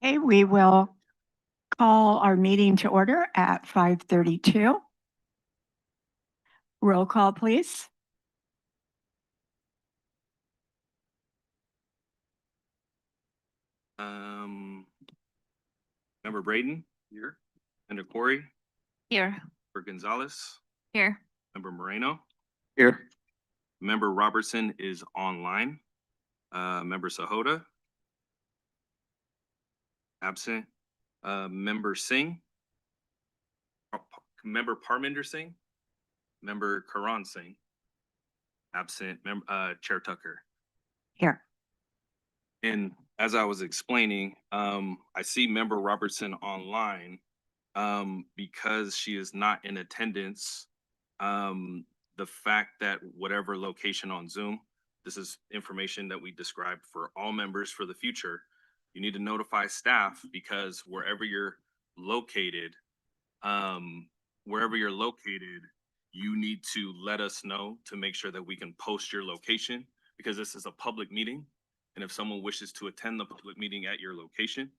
Okay, we will call our meeting to order at 5:32. Roll call, please. Member Braden here. Member Corey. Here. Member Gonzalez. Here. Member Moreno. Here. Member Robertson is online. Member Sahota. Absent. Member Singh. Member Parminder Singh. Member Karan Singh. Absent. Chair Tucker. Here. And as I was explaining, I see Member Robertson online because she is not in attendance. The fact that whatever location on Zoom, this is information that we described for all members for the future. You need to notify staff because um, wherever you're located, you need to let us know to make sure that we can post your location because this is a public meeting. And if someone wishes to attend the public meeting at your location,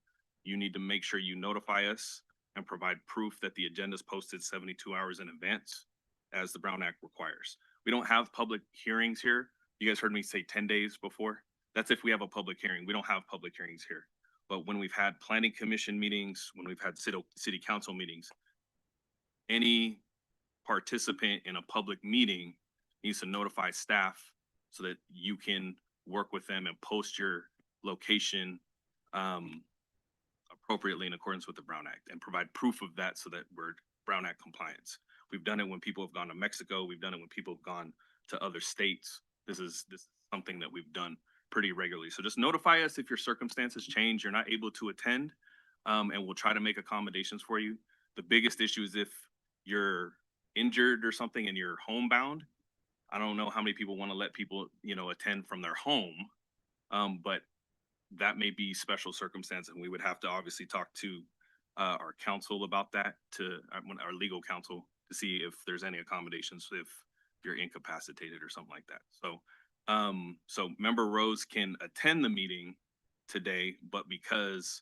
you need to make sure you notify us and provide proof that the agenda is posted 72 hours in advance as the Brown Act requires. We don't have public hearings here. You guys heard me say 10 days before. That's if we have a public hearing. We don't have public hearings here. But when we've had planning commission meetings, when we've had city council meetings, any participant in a public meeting needs to notify staff so that you can work with them and post your location appropriately in accordance with the Brown Act and provide proof of that so that we're Brown Act compliance. We've done it when people have gone to Mexico. We've done it when people have gone to other states. This is something that we've done pretty regularly. So just notify us if your circumstances change, you're not able to attend, and we'll try to make accommodations for you. The biggest issue is if you're injured or something and you're homebound. I don't know how many people want to let people, attend from their home, but that may be special circumstance, and we would have to obviously talk to our counsel about that, to our legal counsel, to see if there's any accommodations if you're incapacitated or something like that. So Member Rose can attend the meeting today, but because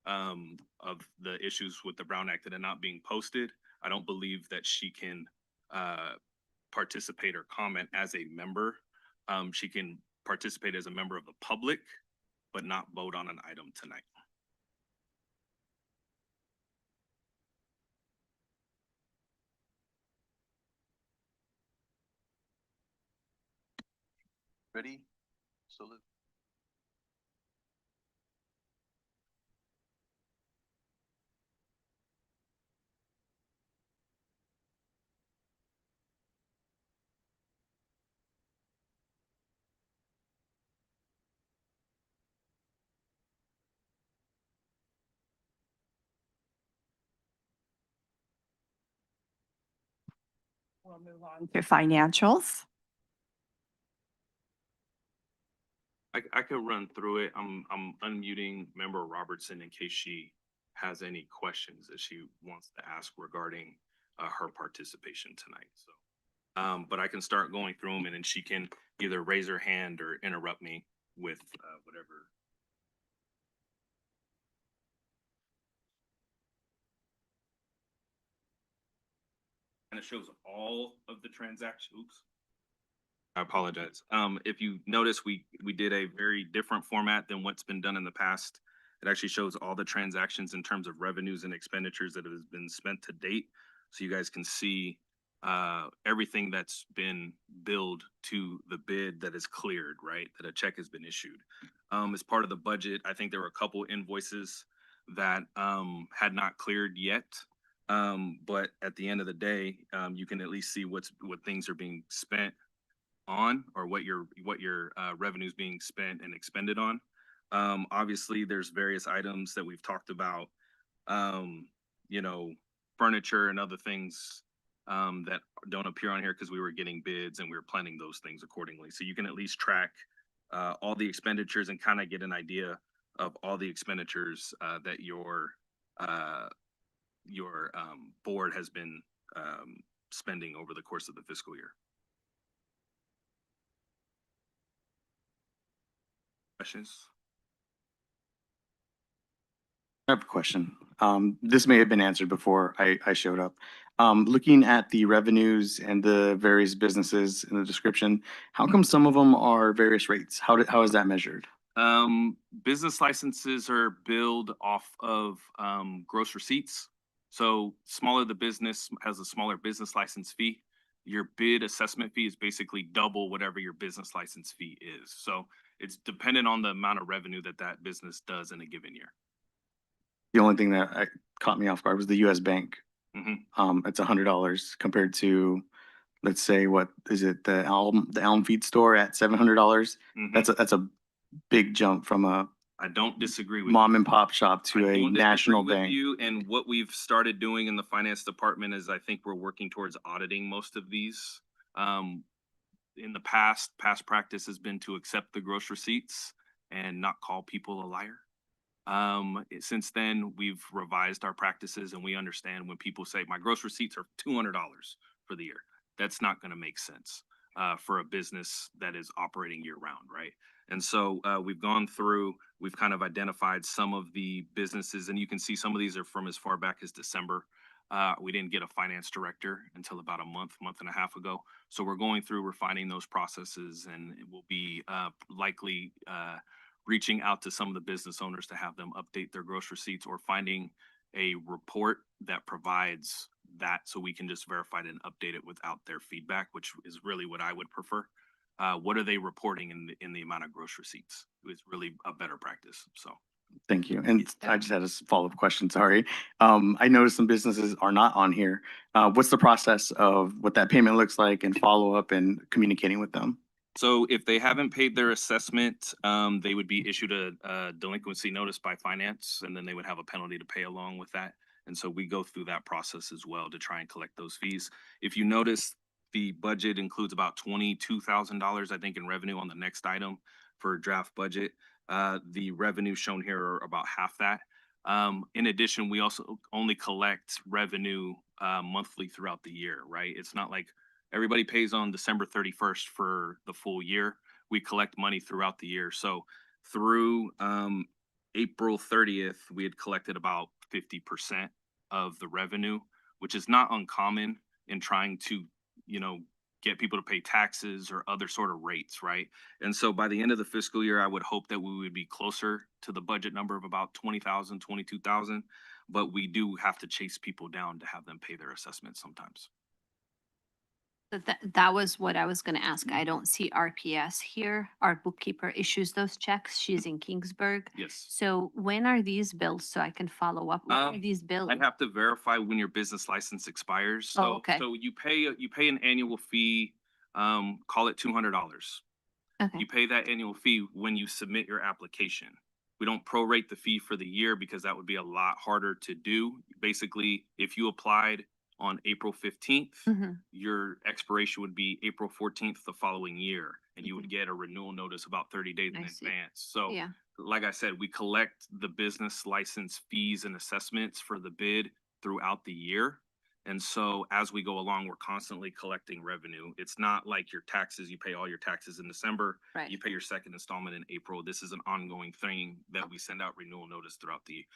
of the issues with the Brown Act that are not being posted, I don't believe that she can participate or comment as a member. She can participate as a member of the public, but not vote on an item tonight. Ready? So We'll move on to financials. I could run through it. I'm unmuting Member Robertson in case she has any questions that she wants to ask regarding her participation tonight. So, but I can start going through them, and then she can either raise her hand or interrupt me with whatever. And it shows all of the transactions. Oops. I apologize. If you notice, we did a very different format than what's been done in the past. It actually shows all the transactions in terms of revenues and expenditures that has been spent to date. So you guys can see everything that's been billed to the bid that is cleared, right? That a check has been issued. As part of the budget, I think there were a couple invoices that had not cleared yet. But at the end of the day, you can at least see what things are being spent on, or what your revenues being spent and expended on. Obviously, there's various items that we've talked about, um, you know, furniture and other things that don't appear on here because we were getting bids and we were planning those things accordingly. So you can at least track all the expenditures and kind of get an idea of all the expenditures that uh, your board has been spending over the course of the fiscal year. Questions? I have a question. This may have been answered before I showed up. Looking at the revenues and the various businesses in the description, how come some of them are various rates? How is that measured? Business licenses are billed off of gross receipts. So smaller the business has a smaller business license fee. Your bid assessment fee is basically double whatever your business license fee is. So it's dependent on the amount of revenue that that business does in a given year. The only thing that caught me off guard was the US Bank. Mhm. It's $100 compared to, let's say, what is it, the Elm Feed Store at $700? Mhm. That's a big jump from a I don't disagree with mom you. and pop shop to I a don't national disagree with bank. you. And what we've started doing in the finance department is I think we're working towards auditing most of these. Um, in the past practice has been to accept the gross receipts and not call people a liar. Since then, we've revised our practices and we understand when people say my gross receipts are $200 for the year, that's not going to make sense for a business that is operating year round, right? And so we've gone through, we've kind of identified some of the businesses, and you can see some of these are from as far back as December. We didn't get a finance director until about a month and a half ago. So we're going through refining those processes, and it will be likely reaching out to some of the business owners to have them update their gross receipts, or finding a report that provides that so we can just verify it and update it without their feedback, which is really what I would prefer. What are they reporting in the amount of gross receipts? It's really a better practice. So Thank you. And I just had a follow-up question, sorry. I noticed some businesses are not on here. What's the process of what that payment looks like and follow-up and communicating with them? So if they haven't paid their assessment, they would be issued a delinquency notice by finance, and then they would have a penalty to pay along with that. And so we go through that process as well to try and collect those fees. If you notice, the budget includes about $22,000, I think, in revenue on the next item for draft budget. The revenue shown here are about half that. In addition, we also only collect revenue monthly throughout the year, right? It's not like everybody pays on December 31st for the full year. We collect money throughout the year. So through April 30th, we had collected about 50% of the revenue, which is not uncommon in trying to, you know, get people to pay taxes or other sort of rates, right? And so by the end of the fiscal year, I would hope that we would be closer to the budget number of about 20,000, 22,000. But we do have to chase people down to have them pay their assessments sometimes. That was what I was gonna ask. I don't see RPS here. Our bookkeeper issues those checks. She's in Kingsburg. Yes. So when are these billed so I can follow up? When are these billed? I'd have to verify when your business license expires. So, Oh, okay. so you pay an annual fee, call it $200. Okay, You pay that annual fee when you submit your application. We don't prorate the fee for the year because that would be a lot harder to do. Basically, if you applied on April 15th, Mhm. your expiration would be April 14th the following year, and you would Mhm. get a renewal notice about 30 days in I see. advance. So Yeah, like I said, we collect the business license fees and assessments for the bid throughout the year. And so as we go along, we're constantly collecting revenue. It's not like your taxes, you pay all your taxes in December, right. you pay your second installment in April. This is an ongoing thing that we send out renewal notice throughout the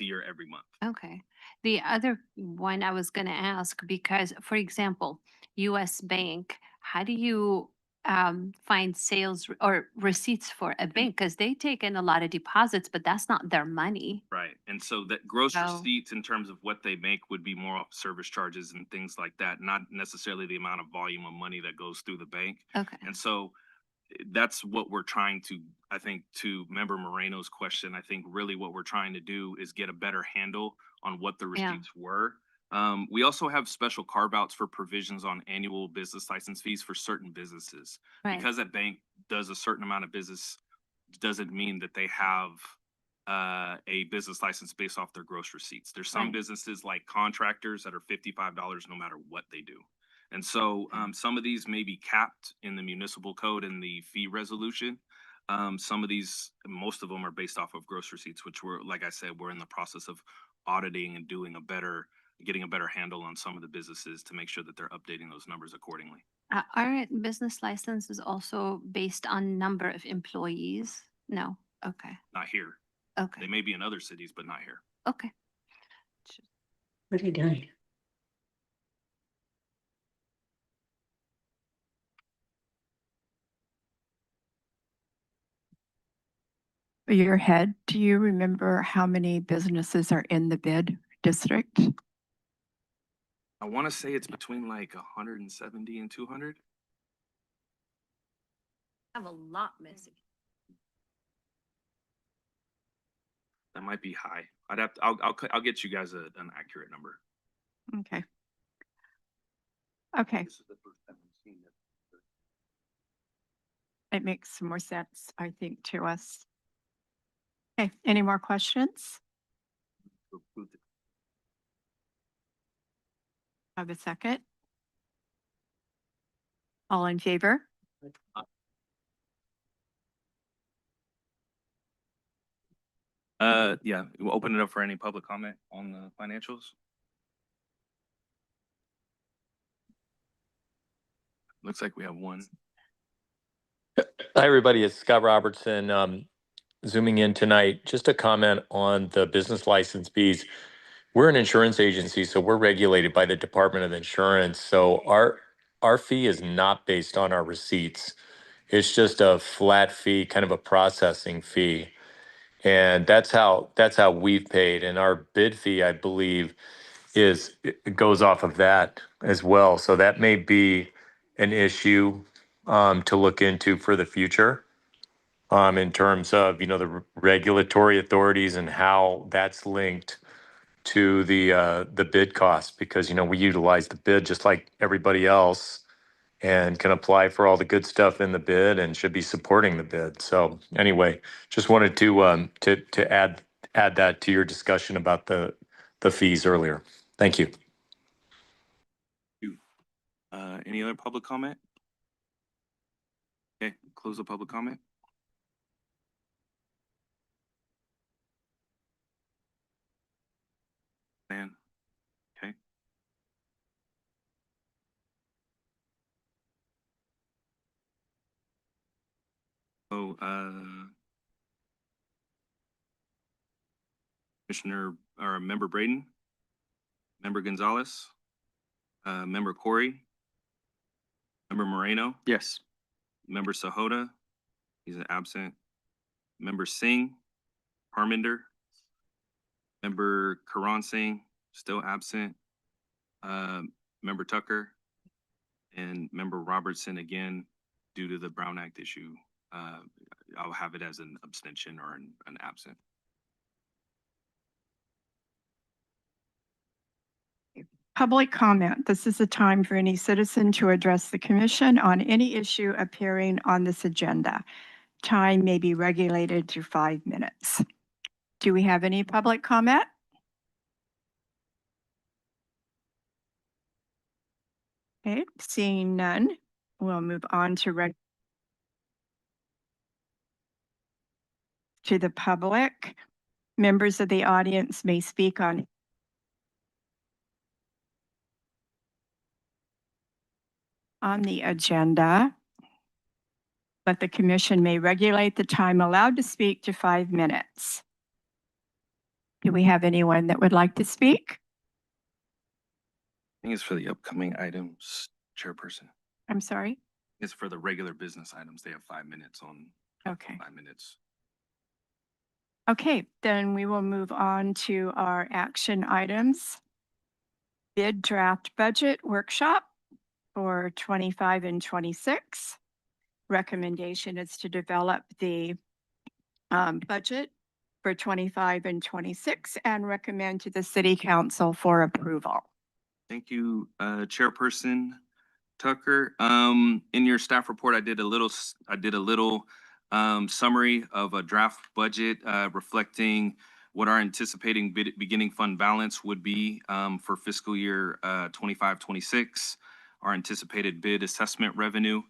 year every month. Okay. The other one I was gonna ask, because, for example, US Bank, how do you find or receipts for a bank? Because they take in a lot of deposits, but that's not their money. Right. And so that gross So, receipts in terms of what they make would be more off service charges and things like that, not necessarily the amount of volume of money that goes through the bank. okay, And so that's what we're trying to, I think, to member Moreno's question, I think really what we're trying to do is get a better handle on what the yeah, receipts were. We also have special carve outs for provisions on annual business license fees for certain businesses. Right. Because a bank does a certain amount of business, doesn't mean that they have a business license based off their gross receipts. There's some Right. businesses like contractors that are $55 no matter what they do. And so some of these may be capped in the municipal code and the fee resolution. Some of these, most of them are based off of gross receipts, which we're, like I said, we're in the process of auditing and getting a better handle on some of the businesses to make sure that they're updating those numbers accordingly. Are business licenses also based on number of employees? No. Okay. Not here. Okay. They may be in other cities, but not here. Okay. What are you doing? Your head, do you remember how many businesses are in the bid district? I want to say it's between like 170 and 200. Have a lot missing. That might be high. I'll get you guys an accurate number. Okay. Okay, This is the first time I've seen it. it makes more sense, I think, to us. Okay, any more questions? Have a second? All in favor? Yeah, we'll open it up for any public comment on the financials. Looks like we have one. Hi, everybody. It's Scott Robertson, zooming in tonight. Just a comment on the business license fees. We're an insurance agency, so we're regulated by the Department of Insurance. So our fee is not based on our receipts. It's just a flat fee, kind of a processing fee. And that's how we've paid. And our bid fee, I believe, it goes off of that as well. So that may be an issue to look into for the future in terms of, you know, the regulatory authorities and how that's linked to the bid cost, because, you know, we utilize the bid just like everybody else and can apply for all the good stuff in the bid and should be supporting the bid. So anyway, just wanted to add that to your discussion about the fees earlier. Thank you. Any other public comment? Okay, close the public comment. Dan, okay. Oh, Commissioner or Member Braden, Member Gonzalez, Member Corey, Member Moreno, Yes. Member Sahota, he's absent. Member Singh, Harminder, Member Karan Singh, still absent. Member Tucker, and Member Robertson again, due to the Brown Act issue. I'll have it as an abstention or an absent. Public comment. This is the time for any citizen to address the commission on any issue appearing on this agenda. Time may be regulated to 5 minutes. Do we have any public comment? Okay, seeing none, we'll move on to the public. Members of the audience may speak on the agenda, but the commission may regulate the time allowed to speak to 5 minutes. Do we have anyone that would like to speak? I think it's for the upcoming items, Chairperson. I'm sorry? It's for the regular business items. They have 5 minutes on. Okay. 5 minutes. Okay, then we will move on to our action items. Bid draft budget workshop for 25 and 26. Recommendation is to develop the budget for 25 and 26 and recommend to the city council for approval. Thank you, Chairperson Tucker. In your staff report, I did a little summary of a draft budget reflecting what our anticipating beginning fund balance would be for fiscal year 25-26, our anticipated bid assessment revenue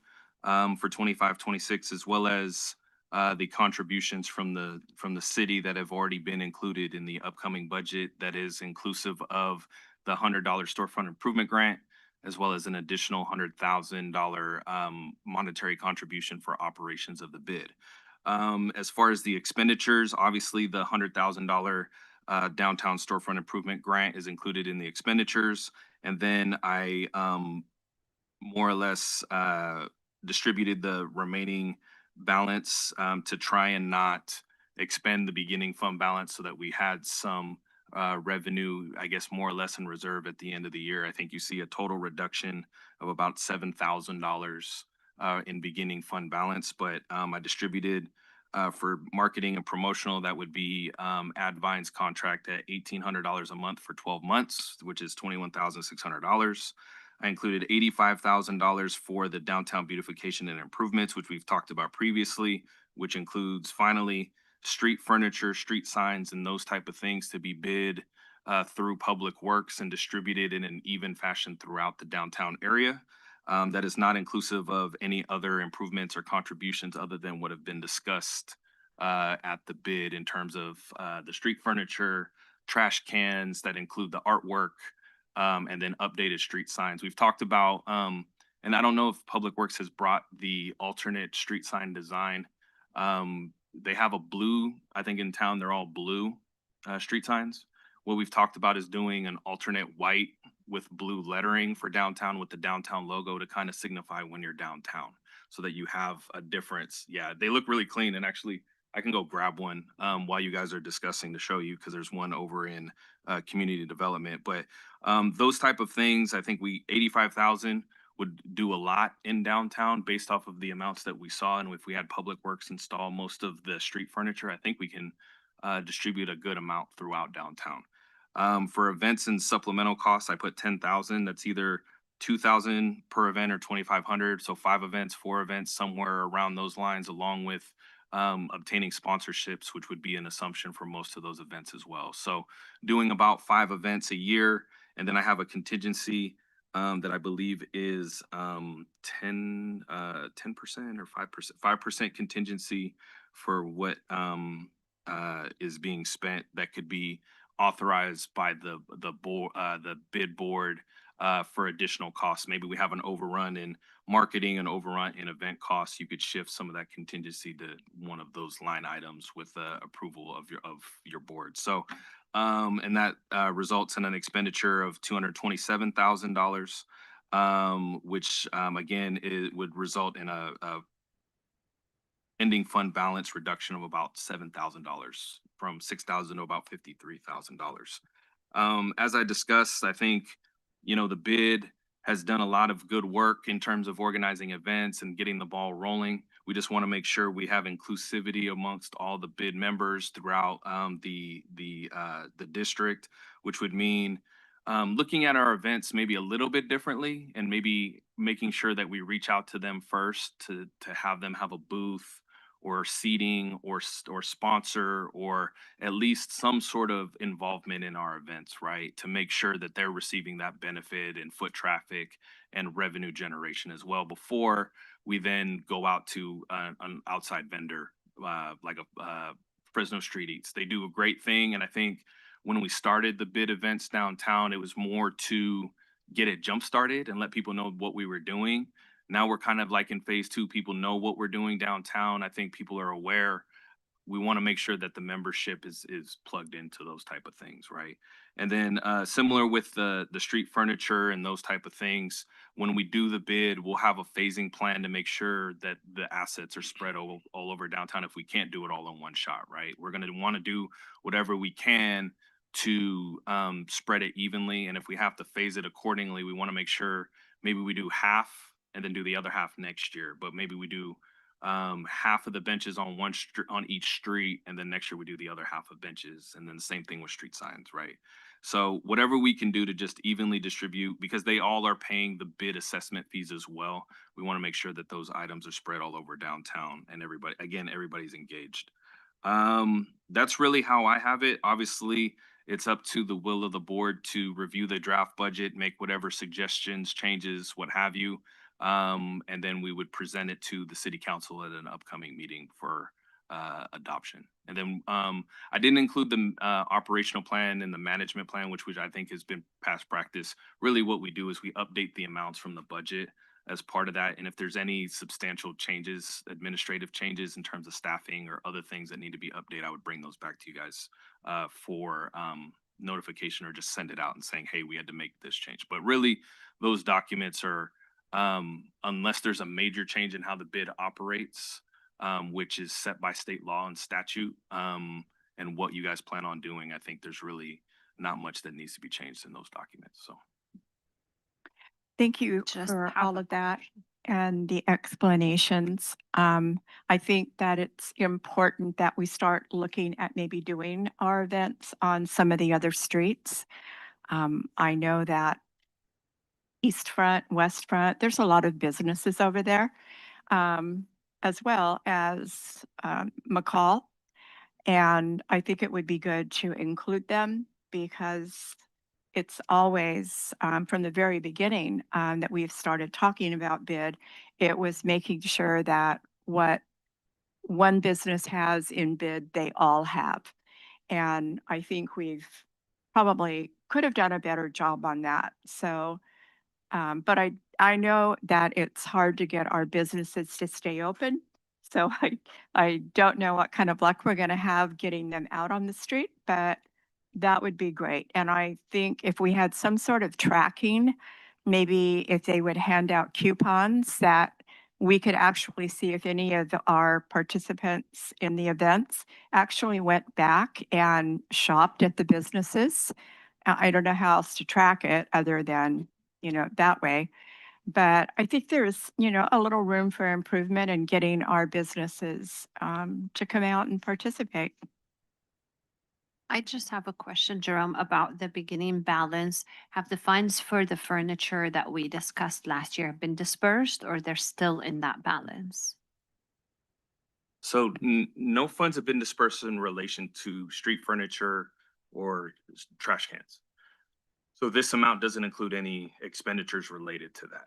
for 25-26, as well as the contributions from the city that have already been included in the upcoming budget that is inclusive of the $100 storefront improvement grant, as well as an additional $100,000 monetary contribution for operations of the bid. As far as the expenditures, obviously the $100,000 downtown storefront improvement grant is included in the expenditures. And then I more or less distributed the remaining balance to try and not expend the beginning fund balance so that we had some revenue, I guess, more or less in reserve at the end of the year. I think you see a total reduction of about $7,000 in beginning fund balance, but I distributed for marketing and promotional, that would be Advine's contract at $1,800 a month for 12 months, which is $21,600. I included $85,000 for the downtown beautification and improvements, which we've talked about previously, which includes finally street furniture, street signs, and those type of things to be bid through Public Works and distributed in an even fashion throughout the downtown area. That is not inclusive of any other improvements or contributions other than what have been discussed at the bid in terms of the street furniture, trash cans that include the artwork, and then updated street signs. We've talked about, and I don't know if Public Works has brought the alternate street sign design. They have a blue, I think in town, they're all blue street signs. What we've talked about is doing an alternate white with blue lettering for downtown with the downtown logo to kind of signify when you're downtown so that you have a difference. Yeah, they look really clean, and actually I can go grab one while you guys are discussing to show you because there's one over in community development. But those type of things, I think 85,000 would do a lot in downtown based off of the amounts that we saw. And if we had Public Works install most of the street furniture, I think we can distribute a good amount throughout downtown. For events and supplemental costs, I put 10,000. That's either 2,000 per event or 2,500. So 5 events, 4 events, somewhere around those lines, along with obtaining sponsorships, which would be an assumption for most of those events as well. So doing about 5 events a year. And then I have a contingency that I believe is 10% or 5% contingency for what is being spent that could be authorized by the board, the bid board for additional costs. Maybe we have an overrun in marketing, an overrun in event costs. You could shift some of that contingency to one of those line items with approval of your board. So, and that results in an expenditure of $227,000, which again would result in a ending fund balance reduction of about $7,000 from $6,000 to about $53,000. As I discussed, I think, the bid has done a lot of good work in terms of organizing events and getting the ball rolling. We just want to make sure we have inclusivity amongst all the bid members throughout the district, which would mean looking at our events maybe a little bit differently and maybe making sure that we reach out to them first to have them have a booth or seating or sponsor or at least some sort of involvement in our events, right? To make sure that they're receiving that benefit and foot traffic and revenue generation as well before we then go out to an outside vendor like a Fresno Street Eats. They do a great thing, and I think when we started the bid events downtown, it was more to get it jump started and let people know what we were doing. Now we're kind of like in phase 2. People know what we're doing downtown. I think people are aware. We want to make sure that the membership is plugged into those type of things, right? And then similar with the street furniture and those type of things, when we do the bid, we'll have a phasing plan to make sure that the assets are spread all over downtown if we can't do it all in one shot, right? We're going to want to do whatever we can to spread it evenly. And if we have to phase it accordingly, we want to make sure maybe we do half and then do the other half next year. But maybe we do half of the benches on on each street, and then next year we do the other half of benches, and then the same thing with street signs, right? So whatever we can do to just evenly distribute, because they all are paying the bid assessment fees as well. We want to make sure that those items are spread all over downtown and everybody's engaged. That's really how I have it. Obviously, it's up to the will of the board to review the draft budget, make whatever suggestions, changes, what have you. And then we would present it to the city council at an upcoming meeting for adoption. And then I didn't include the operational plan and the management plan, which I think has been past practice. Really what we do is we update the amounts from the budget as part of that. And if there's any substantial changes, administrative changes in terms of staffing or other things that need to be updated, I would bring those back to you guys for notification, or just send it out and saying, hey, we had to make this change. But really, those documents are, unless there's a major change in how the bid operates, which is set by state law and statute, and what you guys plan on doing, I think there's really not much that needs to be changed in those documents. So. Thank you Just for have all a of that and the explanations. I think that it's important that we start looking at maybe doing our events on some of the other streets. I know that East Front, West Front, there's a lot of businesses over there, as well as McCall. And I think it would be good to include them because it's always, from the very beginning, that we've started talking about bid, it was making sure that what one business has in bid, they all have. And I think we've probably could have done a better job on that. So, but I know that it's hard to get our businesses to stay open. So I don't know what kind of luck we're going to have getting them out on the street, but that would be great. And I think if we had some sort of tracking, maybe if they would hand out coupons that we could actually see if any of our participants in the events actually went back and shopped at the businesses. I don't know how else to track it other than, that way. But I think there's, a little room for improvement in getting our businesses to come out and participate. I just have a question, Jerome, about the beginning balance. Have the funds for the furniture that we discussed last year been dispersed, or they're still in that balance? So no funds have been dispersed in relation to street furniture or trash cans. So this amount doesn't include any expenditures related to that.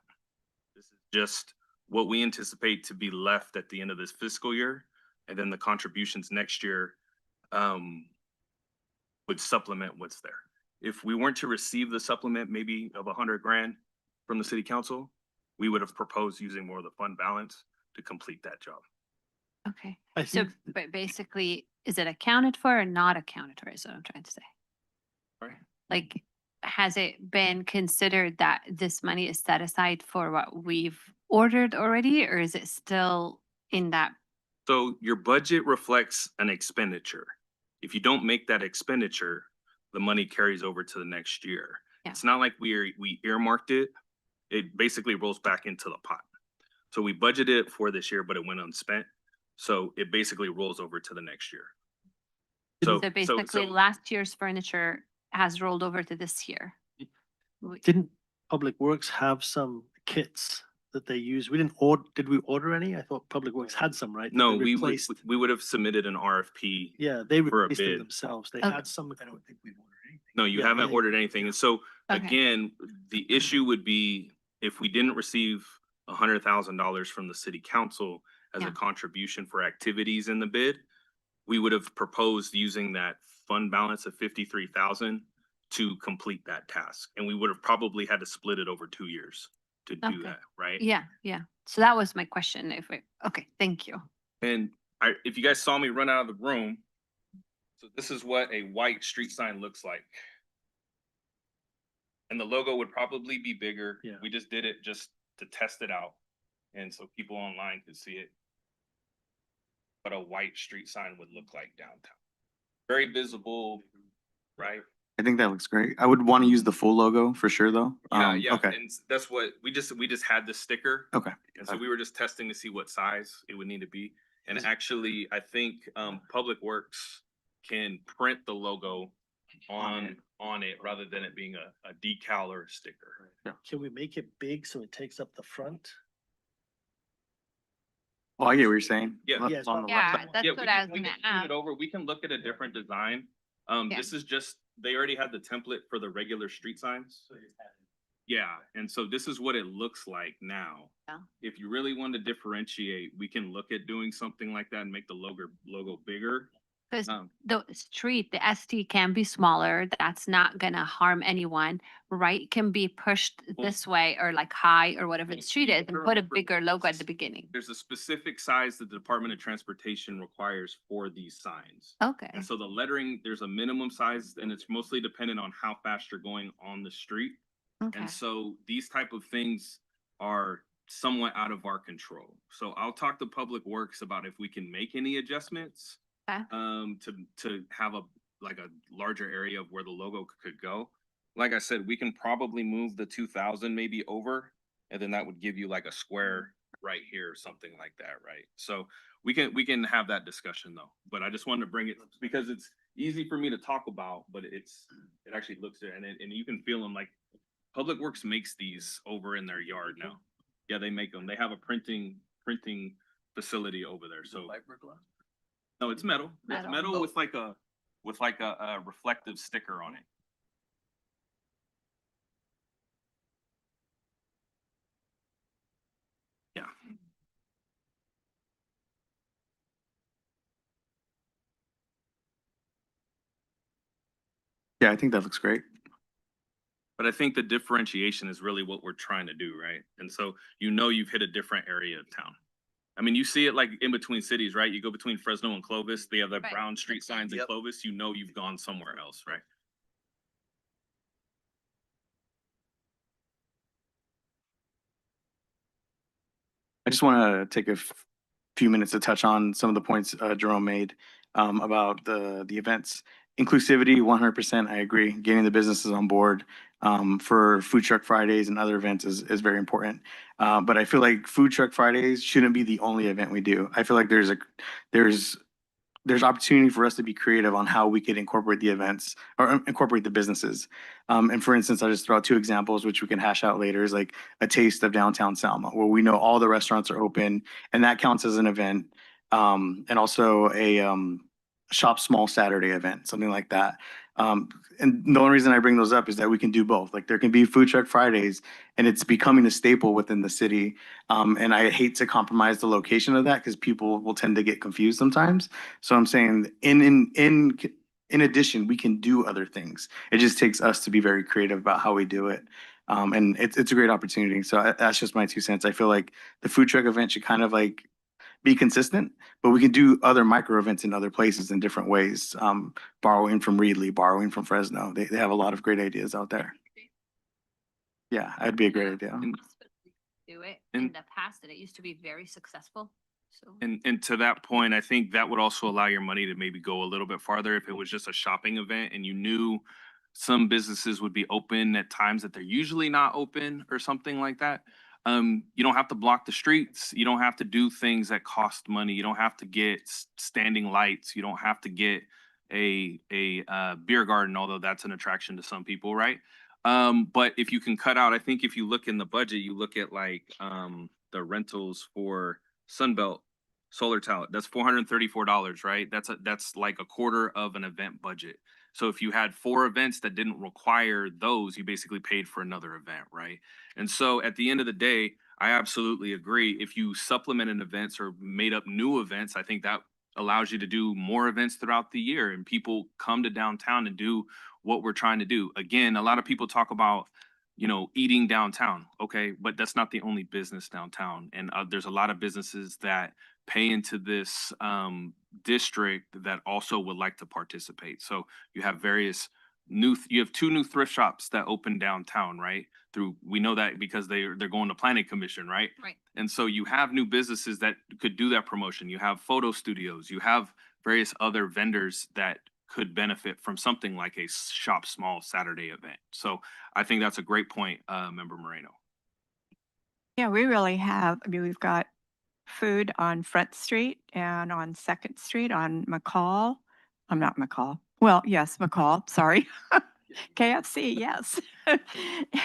This is just what we anticipate to be left at the end of this fiscal year, and then the contributions next year would supplement what's there. If we weren't to receive the supplement, maybe of $100,000 from the city council, we would have proposed using more of the fund balance to complete that job. Okay, I so think but basically, is it accounted for or not accounted for is what I'm trying to say. Right. Like, has it been considered that this money is set aside for what we've ordered already, or is it still in that? So your budget reflects an expenditure. If you don't make that expenditure, the money carries over to the next year. Yeah. It's not like we earmarked it. It basically rolls back into the pot. So we budgeted it for this year, but it went unspent. So it basically rolls over to the next year. So basically, last year's furniture has rolled over to this year. didn't Public Works have some kits that they use? Did we order any? I thought Public Works had some, right? that No, they we replaced. would have submitted an RFP. Yeah, they for a replaced them bid. themselves. They Okay. had some. I don't think we've ordered anything. No, you Yeah, haven't yeah, ordered anything. And so Okay. again, the issue would be if we didn't receive $100,000 from the city council as Yeah. a contribution for activities in the bid, we would have proposed using that fund balance of 53,000 to complete that task. And we would have probably had to split it over 2 years to do Okay. that, right? Yeah, yeah. So that was my question. Okay, thank you. And if you guys saw me run out of the room, so this is what a white street sign looks like. And the logo would probably be bigger. Yeah. We just did it just to test it out. And so people online could see it. What a white street sign would look like downtown. Very visible, right? I think that looks great. I would want to use the full logo for sure, though. Yeah. Okay. And that's what we just had this sticker. Okay. And so we were just testing to see what size it would need to be. And actually, I think Public Works can print the logo on on it rather than it being a decal or a sticker. Can we make it big so it takes up the front? Oh, I get what you're saying. Yeah. Left Yes. on the left Yeah, side. that's Yeah, what we I can- was we gonna can shoot ask. it over. We can look at a different design. Yeah. This is just, they already had the template for the regular street signs. Yeah, and so this is what it looks like now. Yeah. If you really want to differentiate, we can look at doing something like that and make the logo bigger. Because Um, the street, the ST can be smaller. That's not gonna harm anyone. Right can be pushed Well- this way or like high or whatever the Well, street is and sure, put a but- bigger logo at the beginning. There's a specific size that the Department of Transportation requires for these signs. Okay, And so the lettering, there's a minimum size and it's mostly dependent on how fast you're going on the street. okay. And so these type of things are somewhat out of our control. So I'll talk to Public Works about if we can make any adjustments. Okay. To have a, like a larger area of where the logo could go. Like I said, we can probably move the 2000 maybe over, and then that would give you like a square right here, or something like that, right? So we can have that discussion though, but I just wanted to bring it because it's easy for me to talk about, but it actually looks there, and you can feel them like Public Works makes these over in their yard now. Yeah, they make them. They have a printing facility over there. So Fiberglass? no, it's metal. It's Metal. metal with like a reflective sticker on it. Yeah. Yeah, I think that looks great. But I think the differentiation is really what we're trying to do, right? And so you've hit a different area of town. I mean, you see it like in between cities, right? You go between Fresno and Clovis, they have the Right. brown street signs in Yep. Clovis, you've gone somewhere else, right? I just want to take a few minutes to touch on some of the points Jerome made about the events. Inclusivity, 100%, I agree. Getting the businesses on board for Food Truck Fridays and other events is very important. But I feel like Food Truck Fridays shouldn't be the only event we do. I feel like there's opportunity for us to be creative on how we could incorporate the events or incorporate the businesses. And for instance, I'll just throw out two examples, which we can hash out later, is like a taste of downtown Selma, where we know all the restaurants are open and that counts as an event. And also a shop small Saturday event, something like that. And the only reason I bring those up is that we can do both. Like there can be Food Truck Fridays and it's becoming a staple within the city. And I hate to compromise the location of that because people will tend to get confused sometimes. So I'm saying in addition, we can do other things. It just takes us to be very creative about how we do it. And it's a great opportunity. So that's just my 2 cents. I feel like the food truck event should kind of like be consistent, but we can do other micro events in other places in different ways. Borrowing from Reedley, borrowing from Fresno. They have a lot of great ideas out there. Yeah, that'd be a great idea. Do it And- in the past and it used to be very successful. So. And to that point, I think that would also allow your money to maybe go a little bit farther if it was just a shopping event and you knew some businesses would be open at times that they're usually not open or something like that. You don't have to block the streets. You don't have to do things that cost money. You don't have to get standing lights. You don't have to get a beer garden, although that's an attraction to some people, right? But if you can cut out, I think if you look in the budget, you look at like the rentals for Sunbelt solar tower, that's $434, right? That's like a quarter of an event budget. So if you had 4 events that didn't require those, you basically paid for another event, right? And so at the end of the day, I absolutely agree. If you supplemented events or made up new events, I think that allows you to do more events throughout the year and people come to downtown and do what we're trying to do. Again, a lot of people talk about eating downtown. Okay, but that's not the only business downtown. And there's a lot of businesses that pay into this district that also would like to participate. So you have you have 2 new thrift shops that open downtown, right? We know that because they're going to planning commission, right? Right. And so you have new businesses that could do that promotion. You have photo studios, you have various other vendors that could benefit from something like a shop small Saturday event. So I think that's a great point, Member Moreno. Yeah, we really have. I mean, we've got food on Front Street and on Second Street on McCall. I'm not McCall. Well, yes, McCall, sorry. KFC, yes.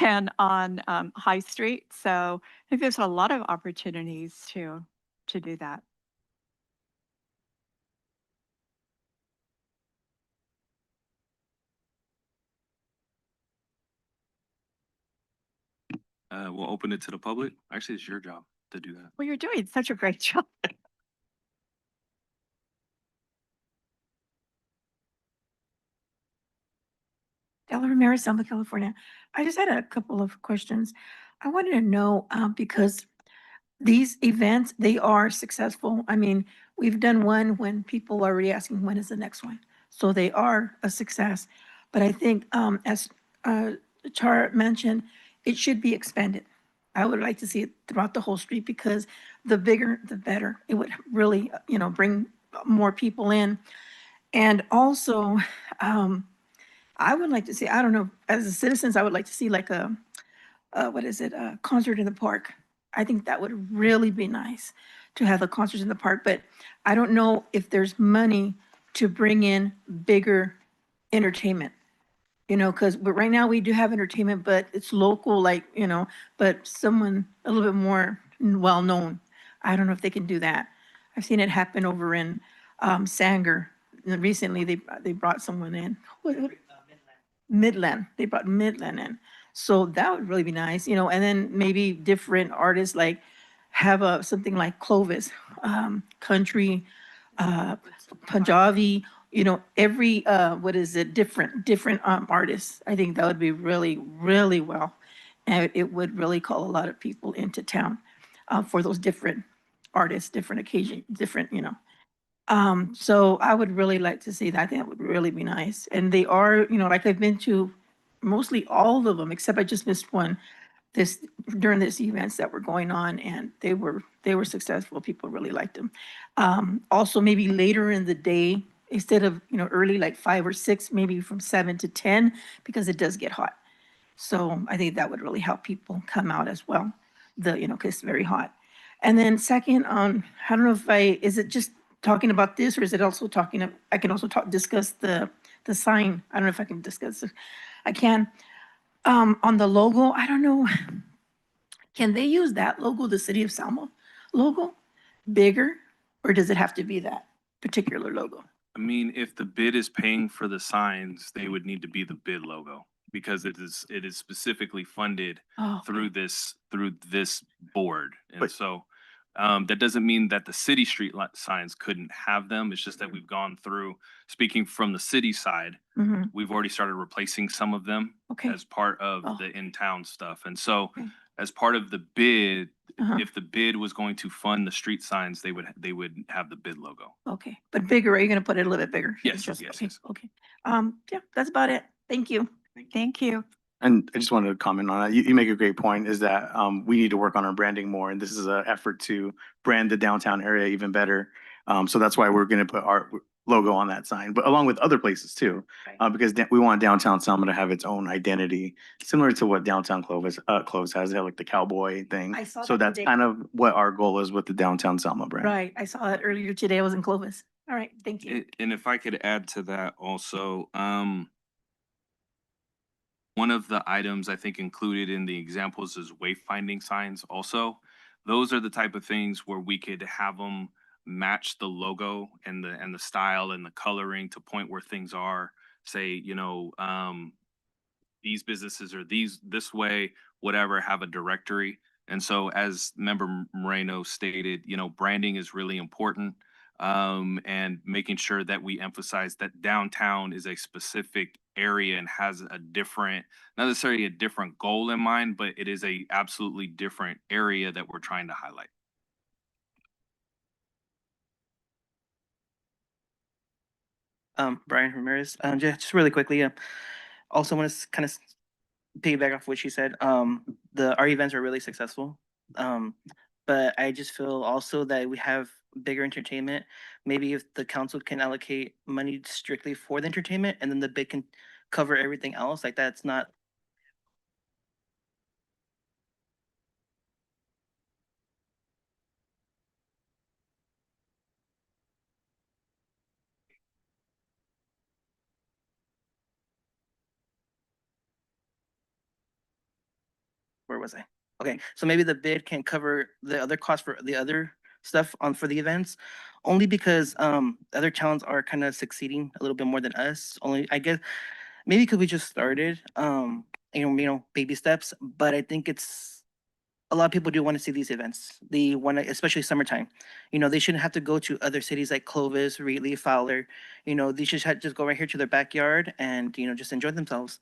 And on High Street. So I think there's a lot of opportunities to do that. We'll open it to the public. Actually, it's your job to do that. Well, you're doing such a great job. Della Ramirez, Selma, California. I just had a couple of questions. I wanted to know, because these events, they are successful. I mean, we've done one when people are already asking, when is the next one? So they are a success. But I think, as Char mentioned, it should be expanded. I would like to see it throughout the whole street because the bigger, the better. It would really, bring more people in. And also, I would like to see, I don't know, as a citizens, I would like to see like what is it, a concert in the park. I think that would really be nice to have a concert in the park, but I don't know if there's money to bring in bigger entertainment. Because right now we do have entertainment, but it's local, like, but someone a little bit more well-known. I don't know if they can do that. I've seen it happen over in Sanger. And recently, they brought someone in. Midland. They brought Midland in. So that would really be nice, and then maybe different artists like have something like Clovis, country, uh, Punjabi, every, what is it, different artists. I think that would be really, really well. And it would really call a lot of people into town for those different artists, different occasion, different, so I would really like to see that. I think that would really be nice. And they are, like I've been to mostly all of them, except I just missed one this during this events that were going on, and they were successful. People really liked them. Also maybe later in the day, instead of, early like 5 or 6, maybe from 7 to 10, because it does get hot. So I think that would really help people come out as well. Because it's very hot. And then second, I don't know if is it just talking about this, or is it also I can also discuss the sign. I don't know if I can discuss it. I can. On the logo, I don't know. Can they use that logo, the City of Selma logo, bigger, or does it have to be that particular logo? I mean, if the bid is paying for the signs, they would need to be the bid logo because it is specifically funded Oh, okay. through this board. And But- so that doesn't mean that the city street signs couldn't have them. It's just that we've gone through, speaking from the city side, Mhm. we've already started replacing some of them Okay. as part of Oh. the in-town stuff. And so Okay. as part of the bid, Uh-huh. if the bid was going to fund the street signs, they would have the bid logo. Okay, but bigger, are you gonna put it a little bit bigger? Yes, Just- yes, okay, yes. Okay, yeah, that's about it. Thank you. Thank you. And I just wanted to comment on that. You make a great point is that we need to work on our branding more. And this is an effort to brand the downtown area even better. So that's why we're going to put our logo on that sign, but along with other places too. Right. Because we want downtown Selma to have its own identity, similar to what downtown Clovis has. They have like the cowboy thing. I saw So that that's today. kind of what our goal is with the downtown Selma brand. Right, I saw it earlier today. I was in Clovis. All right, thank you. And if I could add to that also, one of the items I think included in the examples is wayfinding signs also. Those are the type of things where we could have them match the logo and the style and the coloring to point where things are. Say, these businesses are this way, whatever, have a directory. And so as member Moreno stated, branding is really important. And making sure that we emphasize that downtown is a specific area and has a different, not necessarily a different goal in mind, but it is a absolutely different area that we're trying to highlight. Brian Ramirez. Just really quickly, also want to kind of piggyback off what she said. Our events are really successful, but I just feel also that we have bigger entertainment. Maybe if the council can allocate money strictly for the entertainment, and then the bid can cover everything else. Like that's not. where was I? Okay, so maybe the bid can cover the other cost for the other stuff on for the events, only because other towns are kind of succeeding a little bit more than us. Only I guess maybe because we just started, baby steps. But I think it's a lot of people do want to see these events. They want to, especially summertime. They shouldn't have to go to other cities like Clovis, Wheatley, Fowler. They should just go right here to their backyard and just enjoy themselves.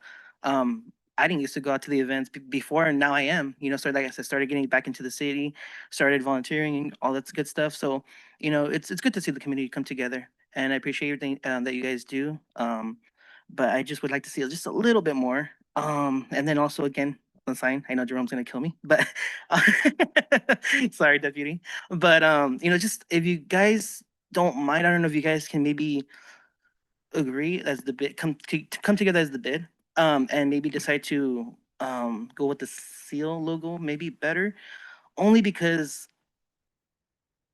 I didn't used to go out to the events before, and now I am. So like I said, started getting back into the city, started volunteering, all that good stuff. So it's good to see the community come together, and I appreciate everything that you guys do. But I just would like to see just a little bit more. And then also again, on sign. I know Jerome's gonna kill me, but sorry, deputy. But just if you guys don't mind, I don't know if you guys can maybe agree as the bid come together as the bid, and maybe decide to go with the seal logo maybe better, only because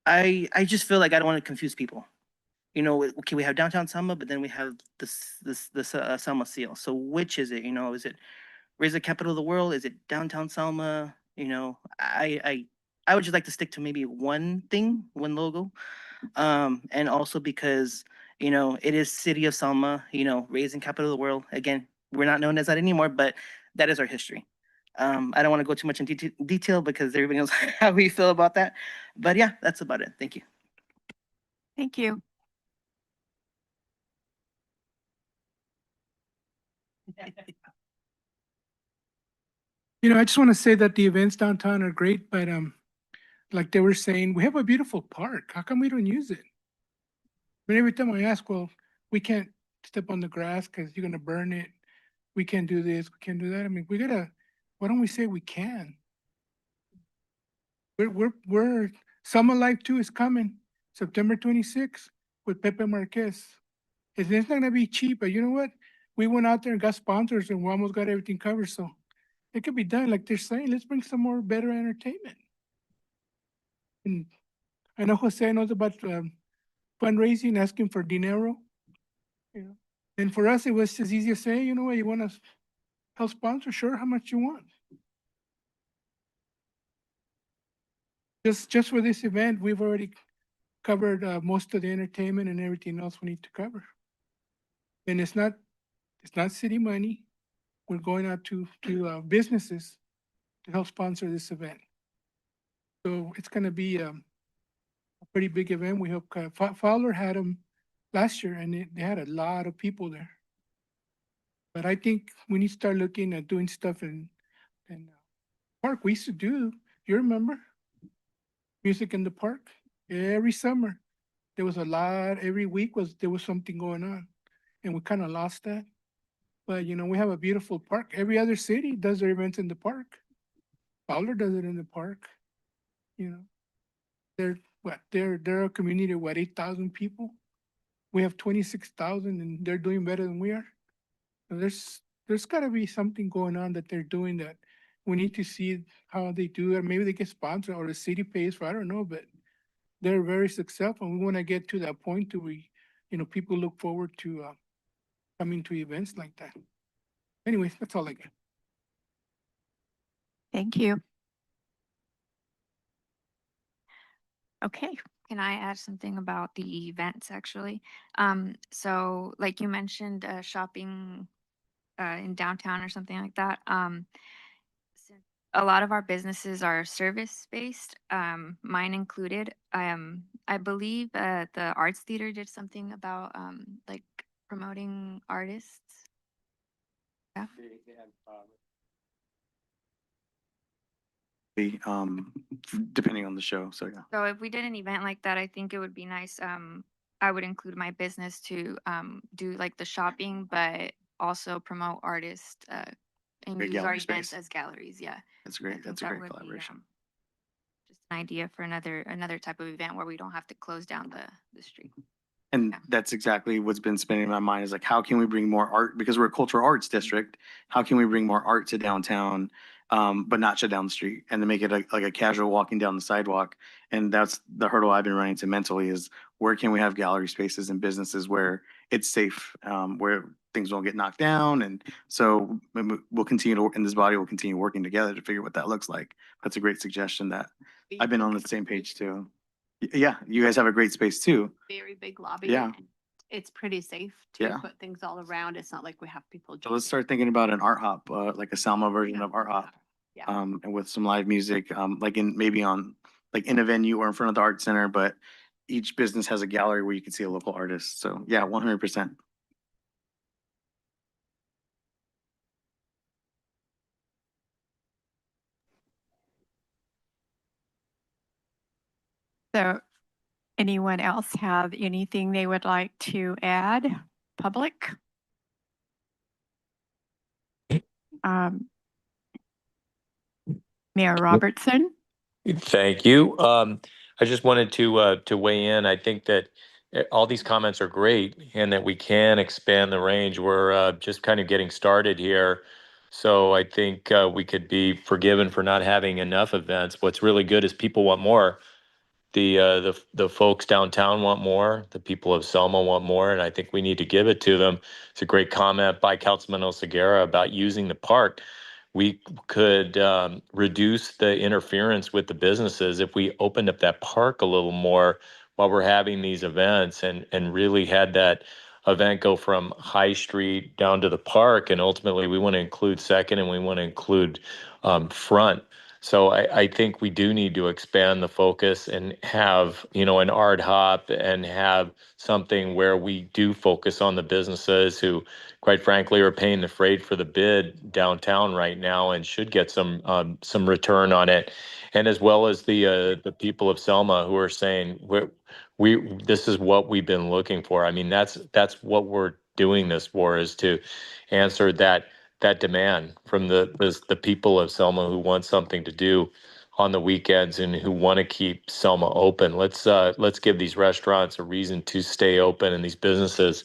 I just feel like I don't want to confuse people. Okay, we have downtown Selma, but then we have this Selma seal. So which is it? Is it where's the capital of the world? Is it downtown Selma? I would just like to stick to maybe one thing, one logo. And also because, it is City of Selma, raising capital of the world. Again, we're not known as that anymore, but that is our history. I don't want to go too much in detail because everybody knows how we feel about that. But yeah, that's about it. Thank you. Thank you. I just want to say that the events downtown are great, but like they were saying, we have a beautiful park. How come we don't use it? But every time I ask, well, we can't step on the grass because you're gonna burn it. We can't do this, we can't do that. I mean, why don't we say we can? We're Summer Life 2 is coming, September 26th with Pepe Marquez. It's not gonna be cheap, but you know what? We went out there and got sponsors and we almost got everything covered, so it could be done. Like they're saying, let's bring some more better entertainment. And I know Jose knows about fundraising, asking for dinero. And for us, it was just easy to say, you know what, you want to help sponsor? Sure, how much you want? Just for this event, we've already covered most of the entertainment and everything else we need to cover. And it's not city money. We're going out to businesses to help sponsor this event. So it's going to be a pretty big event. We hope Fowler had them last year, and they had a lot of people there. But I think we need to start looking at doing stuff in park. We used to do. You remember? Music in the park every summer. There was a lot. Every week there was something going on, and we kind of lost that. But we have a beautiful park. Every other city does their events in the park. Fowler does it in the park. They're a community of 8,000 people. We have 26,000, and they're doing better than we are. So there's got to be something going on that they're doing that we need to see how they do it. Maybe they get sponsored or the city pays for. I don't know, but they're very successful. We want to get to that point to people look forward to coming to events like that. Anyways, that's all I got. Thank you. Okay. Can I add something about the events actually? So like you mentioned, shopping in downtown or something like that. Since a lot of our businesses are service based, mine included. I believe the Arts Theater did something about like promoting artists. Yeah. Depending on the show, so yeah. So if we did an event like that, I think it would be nice. I would include my business to do like the shopping, but also promote artists and Great use our gallery events space. as galleries. Yeah, That's I great. think That's a that great would be, collaboration. just an idea for another type of event where we don't have to close down the street. And Yeah. that's exactly what's been spinning in my mind is like, how can we bring more art? Because we're a cultural arts district. How can we bring more art to downtown, but not shut down the street and to make it like a casual walking down the sidewalk? And that's the hurdle I've been running into mentally is where can we have gallery spaces and businesses where it's safe, where things won't get knocked down. And so we'll continue to, in this body, we'll continue working together to figure what that looks like. That's a great suggestion that I've been on the same page too. Yeah, you guys have a great space too. Very big lobby. Yeah. and It's pretty safe to Yeah. put things all around. It's not like we have people. So let's jumping. start thinking about an art hop, like a Selma version Yeah. of art hop. Yeah. And with some live music, like maybe on, like in a venue or in front of the art center, but each business has a gallery where you can see a local artist. So yeah, 100%. So anyone else have anything they would like to add? Public? Um, Mayor Robertson? Thank you. I just wanted to weigh in. I think that all these comments are great and that we can expand the range. We're just kind of getting started here. So I think we could be forgiven for not having enough events. What's really good is people want more. The folks downtown want more. The people of Selma want more, and I think we need to give it to them. It's a great comment by Councilman Oseguera about using the park. We could reduce the interference with the businesses if we opened up that park a little more while we're having these events, and really had that event go from High Street down to the park. And ultimately, we want to include Second and we want to include Front. So I think we do need to expand the focus and have, an art hop and have something where we do focus on the businesses who, quite frankly, are paying the freight for the bid downtown right now and should get some return on it. And as well as the people of Selma who are saying we this is what we've been looking for. I mean, that's what we're doing this for, is to answer that demand from the people of Selma who want something to do on the weekends and who want to keep Selma open. Let's give these restaurants a reason to stay open and these businesses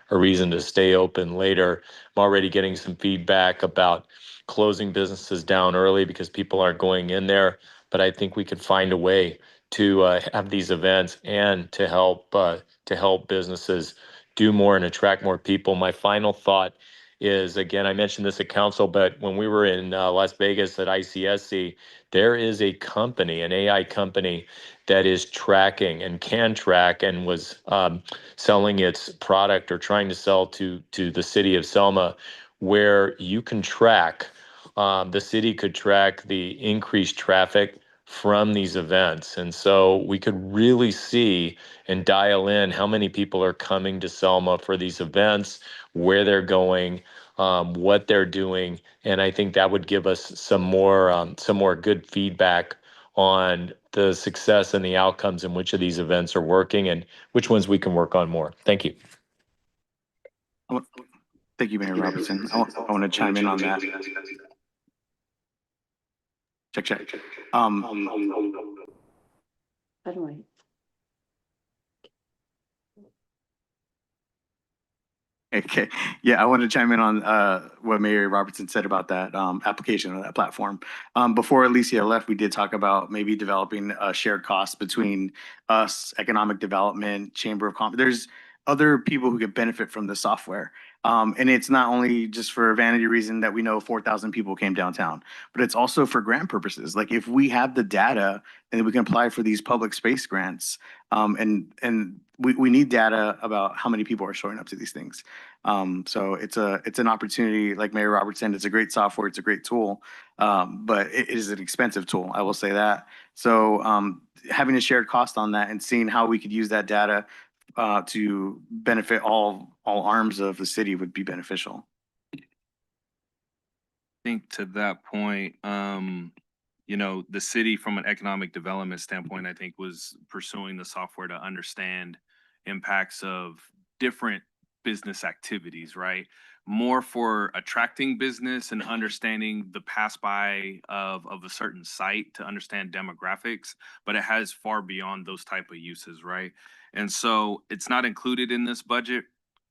a reason to stay open later. I'm already getting some feedback about closing businesses down early because people aren't going in there, but I think we could find a way to have these events and to help businesses do more and attract more people. My final thought is, again, I mentioned this at council, but when we were in Las Vegas at ICSC, there is a company, an AI company, that is tracking and can track and was selling its product or trying to sell to the city of Selma, where you can track, the city could track the increased traffic from these events. And so we could really see and dial in how many people are coming to Selma for these events, where they're going, what they're doing, and I think that would give us some more good feedback on the success and the outcomes and which of these events are working and which ones we can work on more. Thank you. Thank you, Mayor Robertson. I want to chime in on that. Check. Okay, yeah, I want to chime in on what Mayor Robertson said about that application or that platform. Before Alicia left, we did talk about maybe developing a shared cost between us, economic development, Chamber of Commerce. There's other people who could benefit from the software. And it's not only just for a vanity reason that we know 4,000 people came downtown, but it's also for grant purposes. Like if we have the data and we can apply for these public space grants, and we need data about how many people are showing up to these things. So it's an opportunity, like Mayor Roberts said, it's a great software, it's a great tool, but it is an expensive tool, I will say that. So having a shared cost on that and seeing how we could use that data to benefit all arms of the city would be beneficial. Think to that point, the city from an economic development standpoint, I think was pursuing the software to understand impacts of different business activities, right? More for attracting business and understanding the pass by of a certain site to understand demographics, but it has far beyond those type of uses, right? And so it's not included in this budget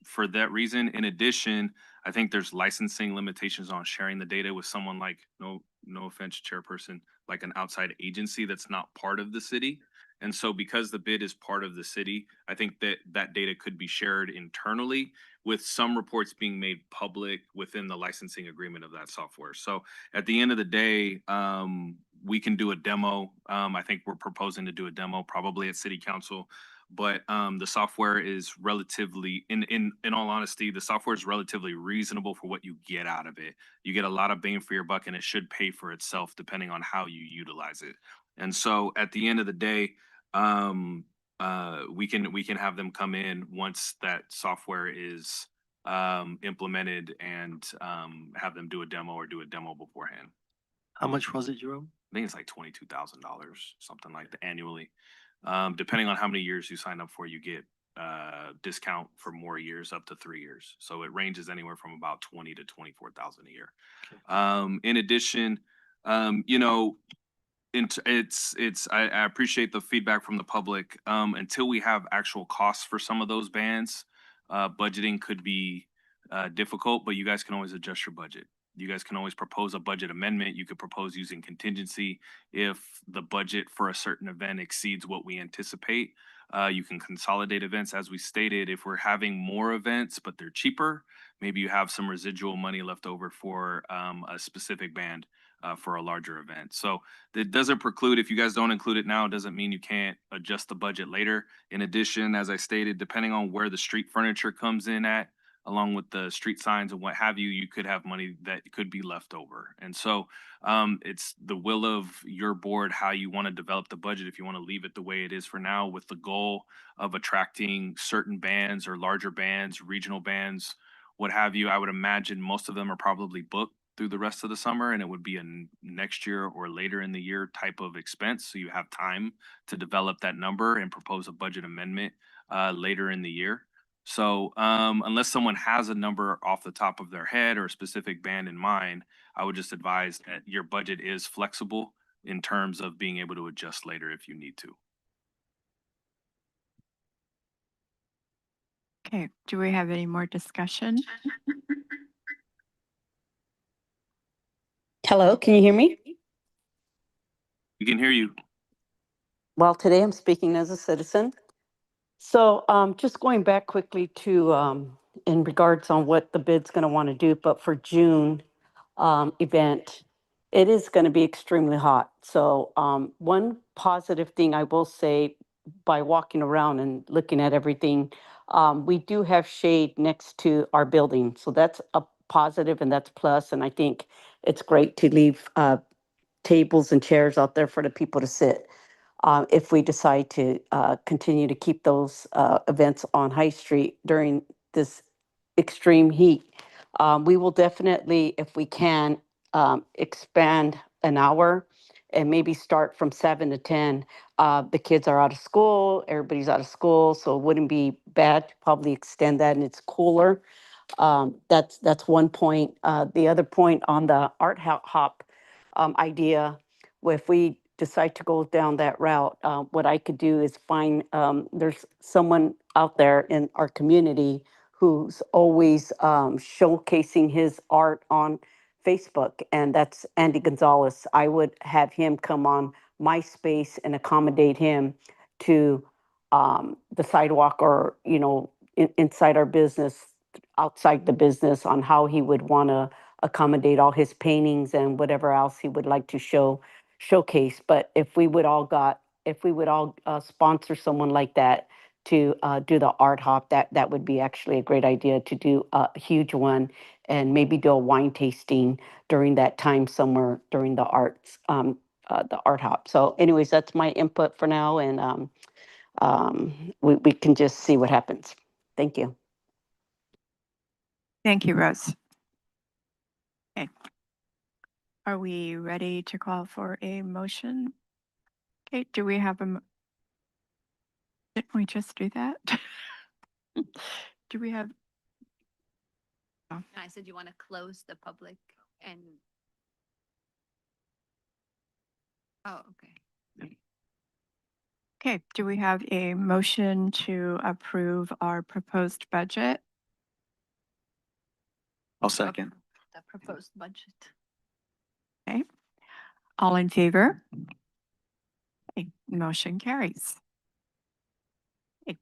for that reason. In addition, I think there's licensing limitations on sharing the data with someone like, no offense, chairperson, like an outside agency that's not part of the city. And so because the bid is part of the city, I think that that data could be shared internally with some reports being made public within the licensing agreement of that software. So at the end of the day, we can do a demo. I think we're proposing to do a demo probably at city council, but the software is relatively, in all honesty, the software is relatively reasonable for what you get out of it. You get a lot of bang for your buck, and it should pay for itself depending on how you utilize it. And so at the end of the day, we can have them come in once that software is implemented and have them do a demo or do a demo beforehand. How much was it, Jerome? I think it's like $22,000, something like that annually. Depending on how many years you sign up for, you get discount for more years, up to 3 years. So it ranges anywhere from about 20 to 24,000 a year. In addition, you know, I appreciate the feedback from the public. Until we have actual costs for some of those bands, budgeting could be difficult, but you guys can always adjust your budget. You guys can always propose a budget amendment. You could propose using contingency if the budget for a certain event exceeds what we anticipate. You can consolidate events, as we stated. If we're having more events, but they're cheaper, maybe you have some residual money left over for a specific band for a larger event. So it doesn't preclude, if you guys don't include it now, it doesn't mean you can't adjust the budget later. In addition, as I stated, depending on where the street furniture comes in at, along with the street signs and what have you, you could have money that could be left over. And so it's the will of your board how you want to develop the budget. If you want to leave it the way it is for now with the goal of attracting certain bands or larger bands, regional bands, what have you, I would imagine most of them are probably booked through the rest of the summer, and it would be a next year or later in the year type of expense. So you have time to develop that number and propose a budget amendment later in the year. So unless someone has a number off the top of their head or a specific band in mind, I would just advise that your budget is flexible in terms of being able to adjust later if you need to. Okay, do we have any more discussion? Hello, can you hear me? We can hear you. Well, today I'm speaking as a citizen. So just going back quickly to in regards on what the bid's going to want to do, but for June event, it is going to be extremely hot. So one positive thing I will say by walking around and looking at everything, we do have shade next to our building. So that's a positive and that's plus. And I think it's great to leave tables and chairs out there for the people to sit. If we decide to continue to keep those events on High Street during this extreme heat, we will definitely, if we can, expand an hour and maybe start from 7 to 10. The kids are out of school, everybody's out of school, so it wouldn't be bad to probably extend that and it's cooler. That's one point. The other point on the art hop idea, if we decide to go down that route, what I could do is find, there's someone out there in our community who's always showcasing his art on Facebook, and that's Andy Gonzalez. I would have him come on my space and accommodate him to the sidewalk or, inside our business, outside the business, on how he would want to accommodate all his paintings and whatever else he would like to showcase. But if we would all sponsor someone like that to do the art hop, that would be actually a great idea to do a huge one and maybe do a wine tasting during that time somewhere during the art hop. So anyways, that's my input for now, and we can just see what happens. Thank you. Thank you, Rose. Okay. Are we ready to call for a motion? Okay, do we have didn't we just do that? Do we have? I said you want to close the public and. Oh, okay. Okay, do we have a motion to approve our proposed budget? I'll second. The proposed budget. Okay. All in favor? Okay, motion carries. Okay.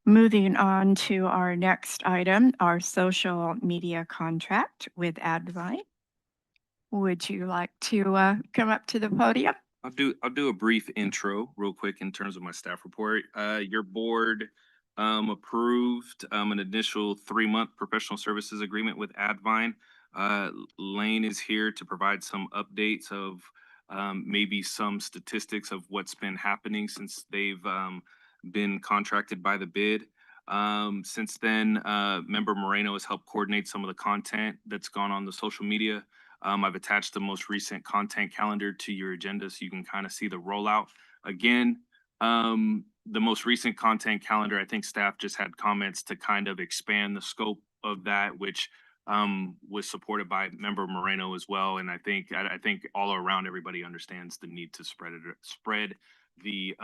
Moving on to our next item, our social media contract with Advine. Would you like to come up to the podium? I'll do a brief intro real quick in terms of my staff report. Your board approved an initial 3-month professional services agreement with Advine. Lane is here to provide some updates of maybe some statistics of what's been happening since they've been contracted by the bid. Since then, Member Moreno has helped coordinate some of the content that's gone on the social media. I've attached the most recent content calendar to your agenda so you can kind of see the rollout. Again, the most recent content calendar, I think staff just had comments to kind of expand the scope of that, which was supported by Member Moreno as well. And I think all around everybody understands the need to spread the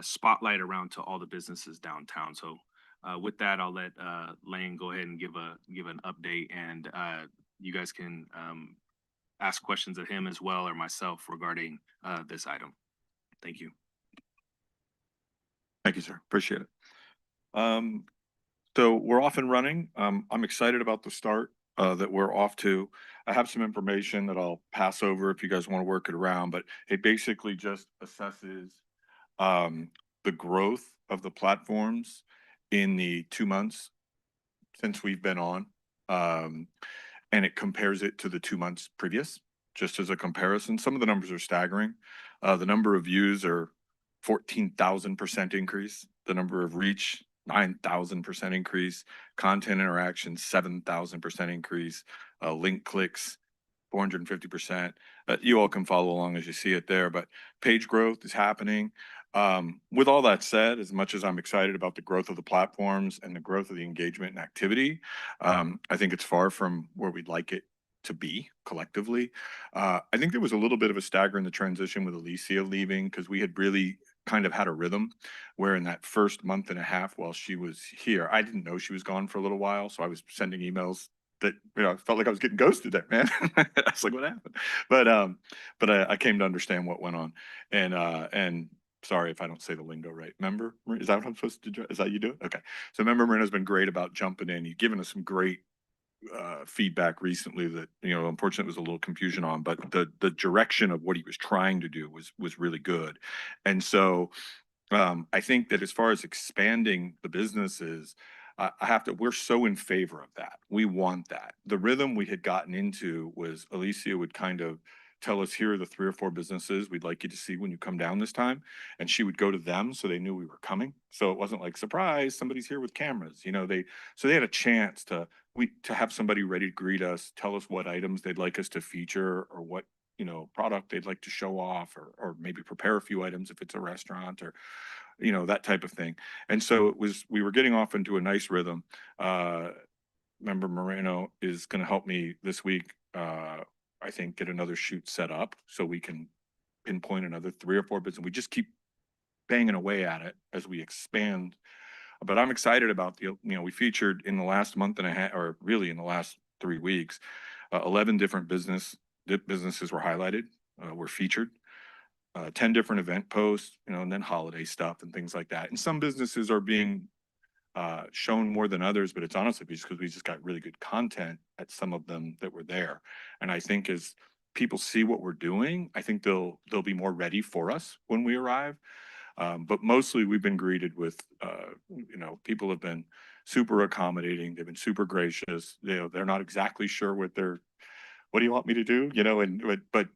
spotlight around to all the businesses downtown. So with that, I'll let Lane go ahead and give an update, and you guys can ask questions of him as well or myself regarding this item. Thank you. Thank you, sir. Appreciate it. So we're off and running. I'm excited about the start that we're off to. I have some information that I'll pass over if you guys want to work it around, but it basically just assesses the growth of the platforms in the 2 months since we've been on. And it compares it to the 2 months previous, just as a comparison. Some of the numbers are staggering. The number of views are 14,000% increase. The number of reach, 9,000% increase. Content interaction, 7,000% increase. Link clicks, 450%. You all can follow along as you see it there, but page growth is happening. With all that said, as much as I'm excited about the growth of the platforms and the growth of the engagement and activity, I think it's far from where we'd like it to be collectively. I think there was a little bit of a stagger in the transition with Alicia leaving because we had really kind of had a rhythm where in that first month and a half while she was here, I didn't know she was gone for a little while. So I was sending emails that, I felt like I was getting ghosted there, man. I was like, what happened? But I came to understand what went on. And sorry if I don't say the lingo right. Member, is that what I'm supposed to do? Is that you do it? Okay. So Member Marino's been great about jumping in. He's given us some great feedback recently that, unfortunately was a little confusion on, but the direction of what he was trying to do was really good. And so I think that as far as expanding the businesses, we're so in favor of that. We want that. The rhythm we had gotten into was Alicia would kind of tell us, here are the 3 or 4 businesses we'd like you to see when you come down this time. And she would go to them so they knew we were coming. So it wasn't like, surprise, somebody's here with cameras. So they had a chance to have somebody ready to greet us, tell us what items they'd like us to feature or what, product they'd like to show off, or maybe prepare a few items if it's a restaurant, or that type of thing. And so we were getting off into a nice rhythm. Member Moreno is going to help me this week, I think, get another shoot set up so we can pinpoint another 3 or 4 businesses. We just keep banging away at it as we expand. But I'm excited about we featured in the last month and a half, or really in the last 3 weeks, 11 different businesses were highlighted, were featured. 10 different event posts, and then holiday stuff and things like that. And some businesses are being shown more than others, but it's honestly because we just got really good content at some of them that were there. And I think as people see what we're doing, I think they'll be more ready for us when we arrive. But mostly we've been greeted with, people have been super accommodating. They've been super gracious. They're not exactly sure what do you want me to do? But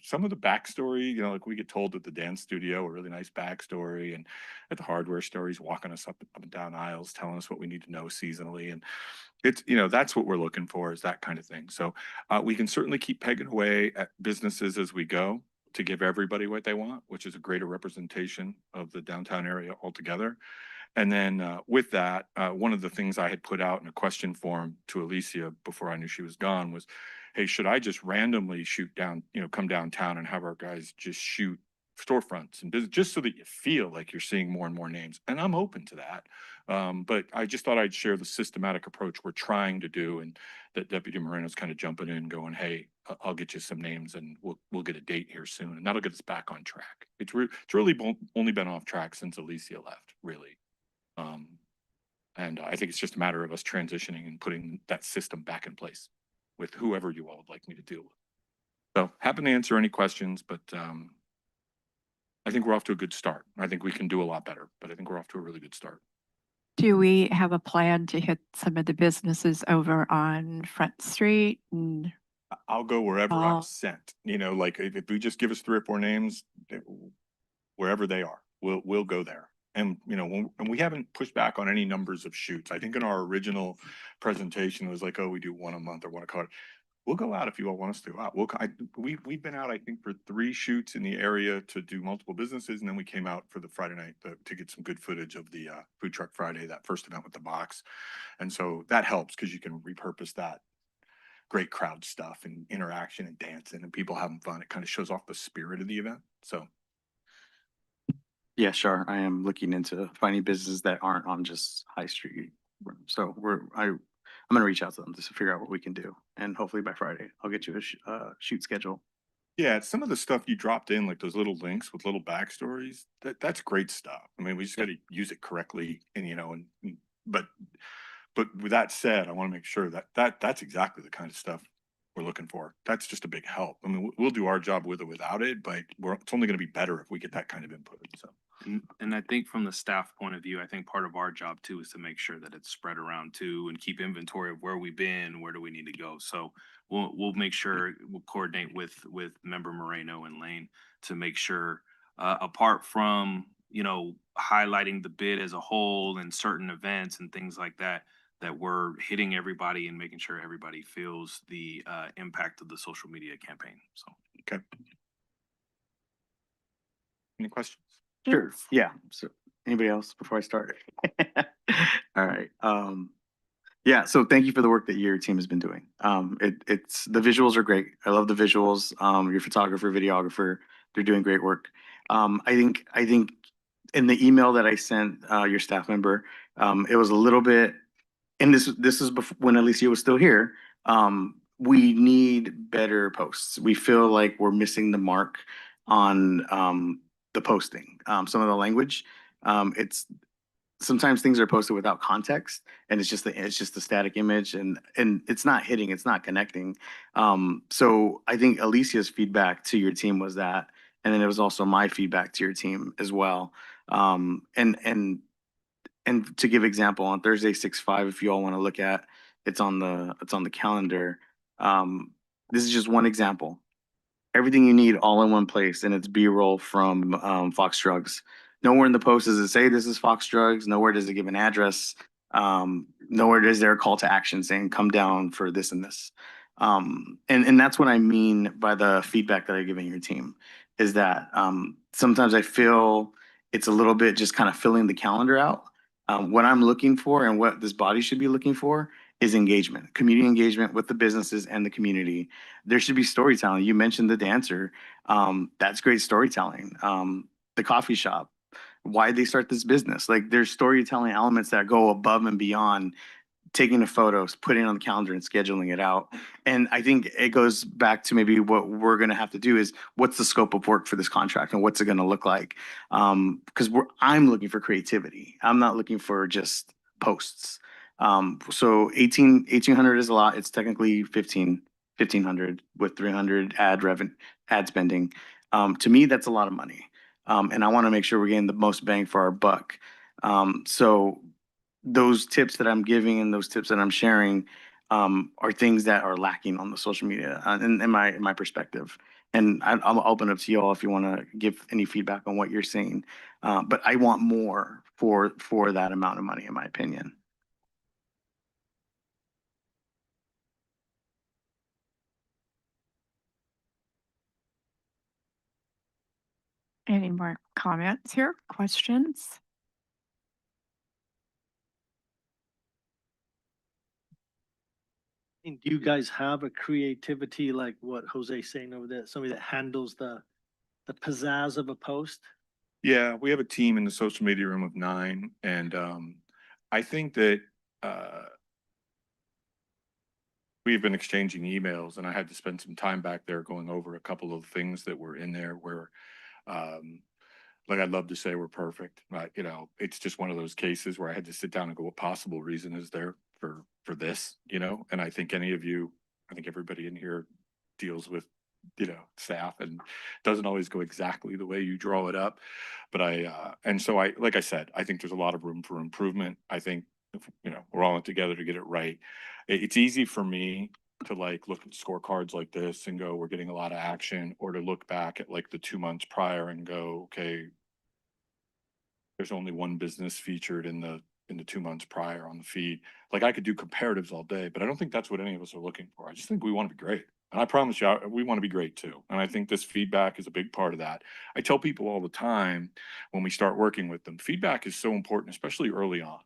some of the backstory, like we get told at the dance studio, a really nice backstory, and at the hardware store, he's walking us up and down aisles, telling us what we need to know seasonally. And it's, that's what we're looking for, is that kind of thing. So we can certainly keep pegging away at businesses as we go to give everybody what they want, which is a greater representation of the downtown area altogether. And then with that, one of the things I had put out in a question form to Alicia before I knew she was gone was, hey, should I just randomly shoot down, come downtown and have our guys just shoot storefronts and business, just so that you feel like you're seeing more and more names. And I'm open to that. But I just thought I'd share the systematic approach we're trying to do, and that Deputy Moreno's kind of jumping in, going, "Hey, I'll get you some names, and we'll get a date here soon, and that'll get us back on track." It's really only been off track since Alicia left, really. And I think it's just a matter of us transitioning and putting that system back in place with whoever you all would like me to deal with. So happy to answer any questions, but I think we're off to a good start. I think we can do a lot better, but I think we're off to a really good start. Do we have a plan to hit some of the businesses over on Front Street? And I'll go wherever I'm Oh. sent. You know, like if we just give us 3 or 4 names, wherever they are, we'll go there. And you know, and we haven't pushed back on any numbers of shoots. I think in our original presentation it was like, oh, we do 1 a month or 1 a quarter. We'll go out if you all want us to go out. We've been out, I think, for 3 shoots in the area to do multiple businesses, and then we came out for the Friday night to get some good footage of the Food Truck Friday, that first event with the box. And so that helps because you can repurpose that great crowd stuff and interaction and dancing and people having fun. It kind of shows off the spirit of the event. So Yeah, sure. I am looking into finding businesses that aren't on just high street. So I'm gonna reach out to them just to figure out what we can do. And hopefully by Friday, I'll get you a shoot schedule. yeah, some of the stuff you dropped in, like those little links with little backstories, that's great stuff. I mean, we just got to use it correctly, and you know, but with that said, I want to make sure that that's exactly the kind of stuff we're looking for. That's just a big help. I mean, we'll do our job with or without it, but it's only going to be better if we get that kind of input. So. And I think from the staff point of view, I think part of our job too is to make sure that it's spread around too and keep inventory of where we've been, where do we need to go. So we'll make sure we'll coordinate with Member Moreno and Lane to make sure, apart from, you know, highlighting the bid as a whole and certain events and things like that, that we're hitting everybody and making sure everybody feels the impact of the social media campaign. So. Okay. Any questions? Sure. Yeah. So anybody else before I start? All right. Yeah. So thank you for the work that your team has been doing. It's the visuals are great. I love the visuals. Your photographer, videographer, they're doing great work. I think in the email that I sent your staff member, it was a little bit, and this is before when Alicia was still here. We need better posts. We feel like we're missing the mark on the posting. Some of the language, it's sometimes things are posted without context, and it's just a static image, and it's not hitting, it's not connecting. So I think Alicia's feedback to your team was that, and then it was also my feedback to your team as well. And to give example, on Thursday 6/5, if you all want to look at, it's on the calendar. This is just one example. Everything you need all in one place, and it's B-roll from Fox Drugs. Nowhere in the post does it say this is Fox Drugs. Nowhere does it give an address. Nowhere is there a call to action saying come down for this and this. And that's what I mean by the feedback that I'm giving your team, is that sometimes I feel it's a little bit just kind of filling the calendar out. What I'm looking for and what this body should be looking for is engagement, community engagement with the businesses and the community. There should be storytelling. You mentioned the dancer. That's great storytelling. The coffee shop, why they start this business. Like there's storytelling elements that go above and beyond taking the photos, putting it on the calendar and scheduling it out. And I think it goes back to maybe what we're going to have to do is what's the scope of work for this contract and what's it going to look like? Because I'm looking for creativity. I'm not looking for just posts. So 1,800 is a lot. It's technically 1,500 with 300 ad spending. To me, that's a lot of money. And I want to make sure we're getting the most bang for our buck. So those tips that I'm giving and those tips that I'm sharing are things that are lacking on the social media in my perspective. And I'm open up to you all if you want to give any feedback on what you're seeing. But I want more for that amount of money, in my opinion. Any more comments here? Questions? And do you guys have a creativity like what Jose's saying over there? Somebody that handles the pizzazz of a post? Yeah, we have a team in the social media room of 9, and I think that we've been exchanging emails, and I had to spend some time back there going over a couple of things that were in there where, um, like, I'd love to say we're perfect, but it's just one of those cases where I had to sit down and go, what possible reason is there for this, And I think I think everybody in here deals with, staff, and doesn't always go exactly the way you draw it up. But and so like I said, I think there's a lot of room for improvement. I think, we're all in together to get it right. It's easy for me to like look at scorecards like this and go, we're getting a lot of action, or to look back at like the 2 months prior and go, okay, there's only one business featured in the 2 months prior on the feed. Like, I could do comparatives all day, but I don't think that's what any of us are looking for. I just think we want to be great. And I promise you, we want to be great too. And I think this feedback is a big part of that. I tell people all the time when we start working with them, feedback is so important, especially early on.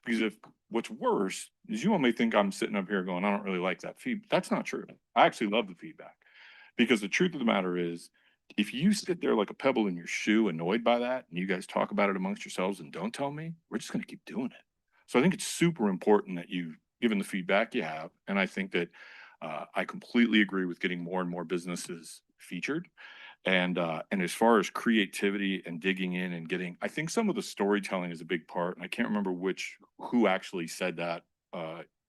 Because if what's worse is you all may think I'm sitting up here going, I don't really like that feedback. That's not true. I actually love the feedback, because the truth of the matter is, if you sit there like a pebble in your shoe, annoyed by that, and you guys talk about it amongst yourselves and don't tell me, we're just going to keep doing it. So I think it's super important that you've given the feedback you have. And I think that I completely agree with getting more and more businesses featured. And as far as creativity and digging in and getting, I think some of the storytelling is a big part. And I can't remember who actually said that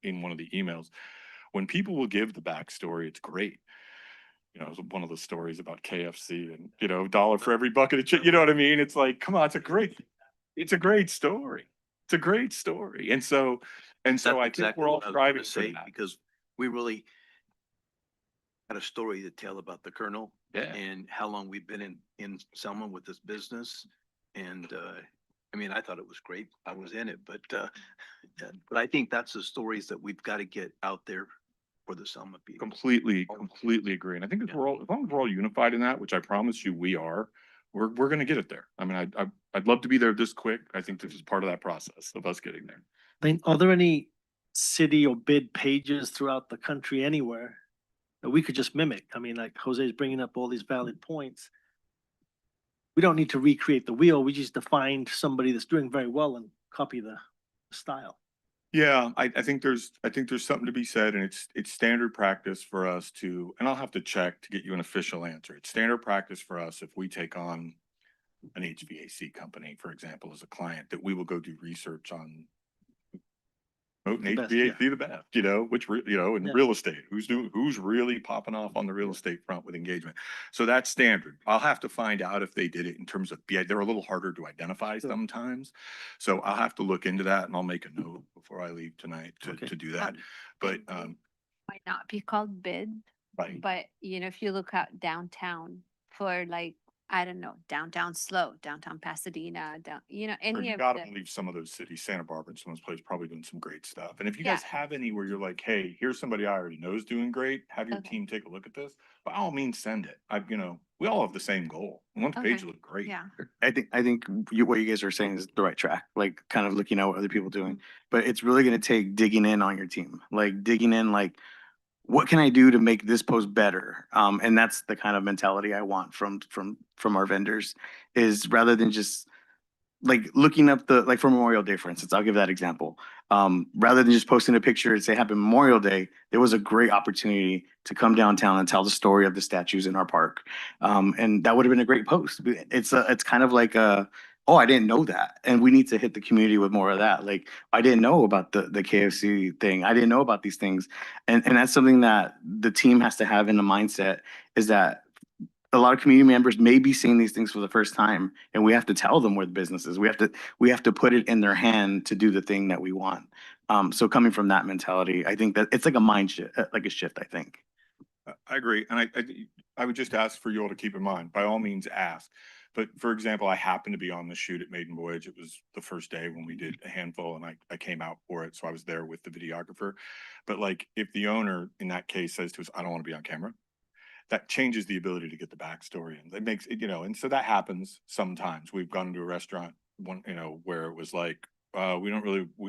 in one of the emails. When people will give the backstory, it's great. It's one of the stories about KFC and, dollar for every bucket of chicken. You know what I mean? It's like, come on, it's a great story. It's a great story. And so That's I think exactly we're all what I was striving gonna for say, that. because we really had a story to tell about the Colonel Yeah. and how long we've been in Selma with this business. And I mean, I thought it was great. I was in it, but I think that's the stories that we've got to get out there for the Selma people. Completely agree. And I think as long as we're all unified in that, which I promise you we are, we're gonna get it there. I mean, I'd love to be there this quick. I think this is part of that process of us getting there. Then, are there any city or bid pages throughout the country anywhere that we could just mimic? I mean, like Jose's bringing up all these valid points. We don't need to recreate the wheel. We just find somebody that's doing very well and copy the style. Yeah, I think there's something to be said, and it's standard practice for us to, and I'll have to check to get you an official answer. It's standard practice for us if we take on an HVAC company, for example, as a client, that we will go do research on promoting The best, HVAC the best, in Yeah. real estate, who's really popping off on the real estate front with engagement. So that's standard. I'll have to find out if they did it in terms of they're a little harder to identify Sure. sometimes. So I'll have to look into that, and I'll make a note before I leave tonight Okay. to do that. But Might not be called bid, right. but if you look out downtown for like, I don't know, downtown Slow, downtown Pasadena, Or any you of gotta the, believe some of those cities, Santa Barbara and some of those places probably doing some great stuff. And if you Yeah. guys have any where you're like, hey, here's somebody I already know is doing great, have your Okay. team take a look at this, by all means, send it. We all have the same goal. We want the page to Okay. look great. yeah. I think what you guys are saying is the right track, like kind of looking at what other people are doing. But it's really gonna take digging in on your team, like digging in, like, what can I do to make this post better? And that's the kind of mentality I want from our vendors, is rather than just like looking up like for Memorial Day, for instance, I'll give that example. Rather than just posting a picture and say Happy Memorial Day, there was a great opportunity to come downtown and tell the story of the statues in our park. And that would have been a great post. It's kind of like oh, I didn't know that. And we need to hit the community with more of that. Like, I didn't know about the KFC thing. I didn't know about these things. And that's something that the team has to have in the mindset, is that a lot of community members may be seeing these things for the first time, and we have to tell them where the business is. We have to put it in their hand to do the thing that we want. So coming from that mentality, I think that it's like a mind shift, like a shift, I think. I agree. And I would just ask for you all to keep in mind, by all means, ask. But for example, I happened to be on the shoot at Maiden Voyage. It was the first day when we did a handful, and I came out for it. So I was there with the videographer. But like, if the owner in that case says to us, I don't want to be on camera, that changes the ability to get the backstory. And it makes it, and so that happens sometimes. We've gone to a restaurant where it was like, we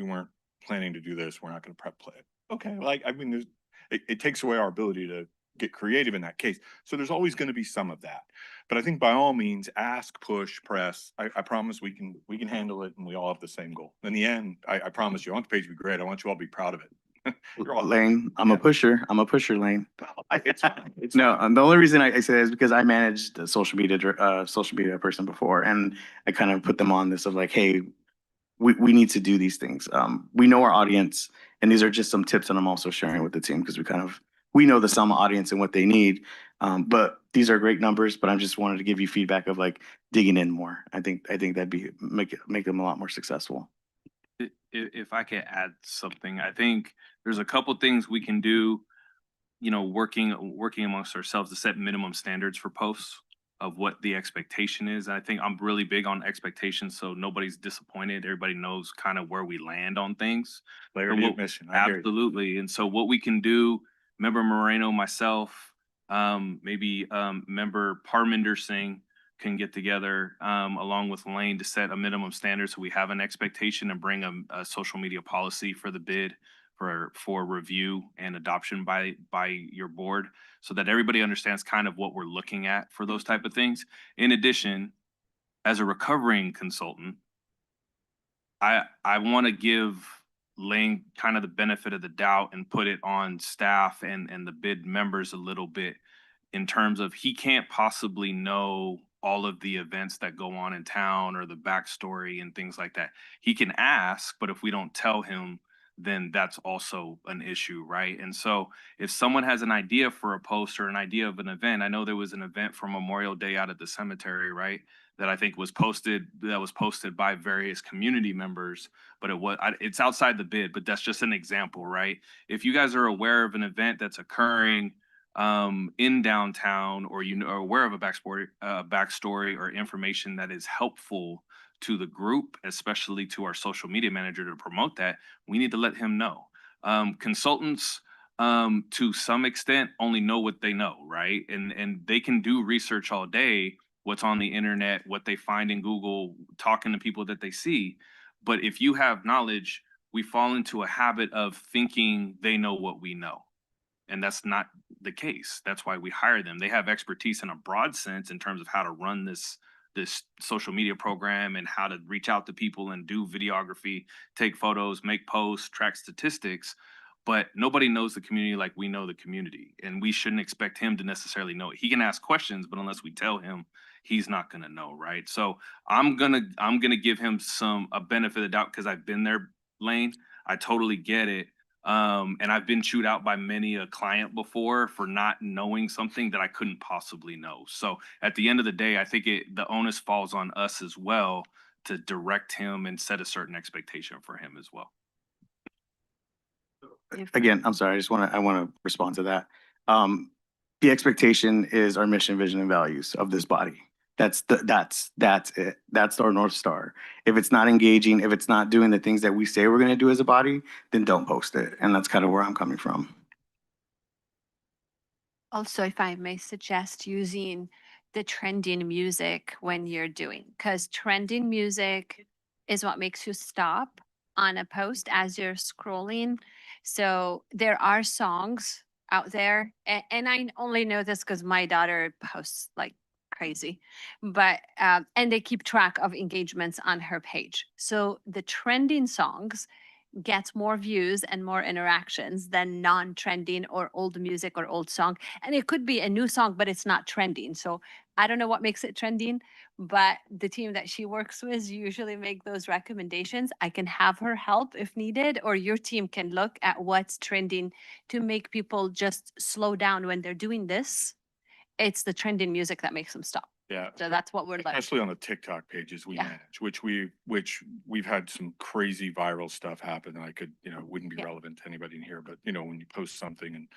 weren't planning to do this. We're not going to prep play it. Okay. Like, I mean, it takes away our ability to get creative in that case. So there's always going to be some of that. But I think by all means, ask, push, press. I promise we can handle it, and we all have the same goal. In the end, I promise you, I want the page to be great. I want you all to be proud of it. You're all Lane, I'm a pusher. I'm a pusher, Lane. It's fine. It's No, fine. the only reason I say is because I managed a social media person before, and I kind of put them on this of like, hey, we need to do these things. We know our audience, and these are just some tips that I'm also sharing with the team because we know the Selma audience and what they need. But these are great numbers, but I just wanted to give you feedback of like digging in more. I think that'd be make them a lot more successful. If I could add something, I think there's a couple things we can do, you know, working amongst ourselves to set minimum standards for posts of what the expectation is. I think I'm really big on expectations, so nobody's disappointed. Everybody knows kind of where we land on things. Clarity of mission. I hear you. Absolutely. And so what we can do, member Moreno, myself, maybe member Parminder Singh can get together along with Lane to set a minimum standard so we have an expectation and bring a social media policy for the bid for review and adoption by your board so that everybody understands kind of what we're looking at for those type of things. In addition, as a recovering consultant, I want to give Lane kind of the benefit of the doubt and put it on staff and the bid members a little bit in terms of he can't possibly know all of the events that go on in town or the backstory and things like that. He can ask, but if we don't tell him, then that's also an issue, right? And so if someone has an idea for a post or an idea of an event, I know there was an event for Memorial Day out at the cemetery, right? That I think was posted by various community members, but it's outside the bid, but that's just an example, right? If you guys are aware of an event that's occurring in downtown, or you know, are aware of a backstory or information that is helpful to the group, especially to our social media manager to promote that, we need to let him know. Consultants, to some extent, only know what they know, right? And they can do research all day, what's on the internet, what they find in Google, talking to people that they see. But if you have knowledge, we fall into a habit of thinking they know what we know. And that's not the case. That's why we hire them. They have expertise in a broad sense in terms of how to run this social media program and how to reach out to people and do videography, take photos, make posts, track statistics. But nobody knows the community like we know the community. And we shouldn't expect him to necessarily know it. He can ask questions, but unless we tell him, he's not gonna know, right? So I'm gonna give him a benefit of the doubt because I've been there, Lane. I totally get it. And I've been chewed out by many a client before for not knowing something that I couldn't possibly know. So at the end of the day, I think the onus falls on us as well to direct him and set a certain expectation for him as well. Again, I'm sorry. I want to respond to that. The expectation is our mission, vision, and values of this body. That's it. That's our North Star. If it's not engaging, if it's not doing the things that we say we're going to do as a body, then don't post it. And that's kind of where I'm coming from. Also, if I may suggest using the trending music when you're doing, because trending music is what makes you stop on a post as you're scrolling. So there are songs out there, and I only know this because my daughter posts like crazy, but and they keep track of engagements on her page. So the trending songs gets more views and more interactions than non-trending or old music or old song. And it could be a new song, but it's not trending. So I don't know what makes it trending, but the team that she works with usually make those recommendations. I can have her help if needed, or your team can look at what's trending to make people just slow down when they're doing this. It's the trending music that makes them stop. Yeah. So that's what we're like. Especially on the TikTok pages we Yeah. manage, which we've had some crazy viral stuff happen. I could, wouldn't be Yeah. relevant to anybody in here, but when you post something and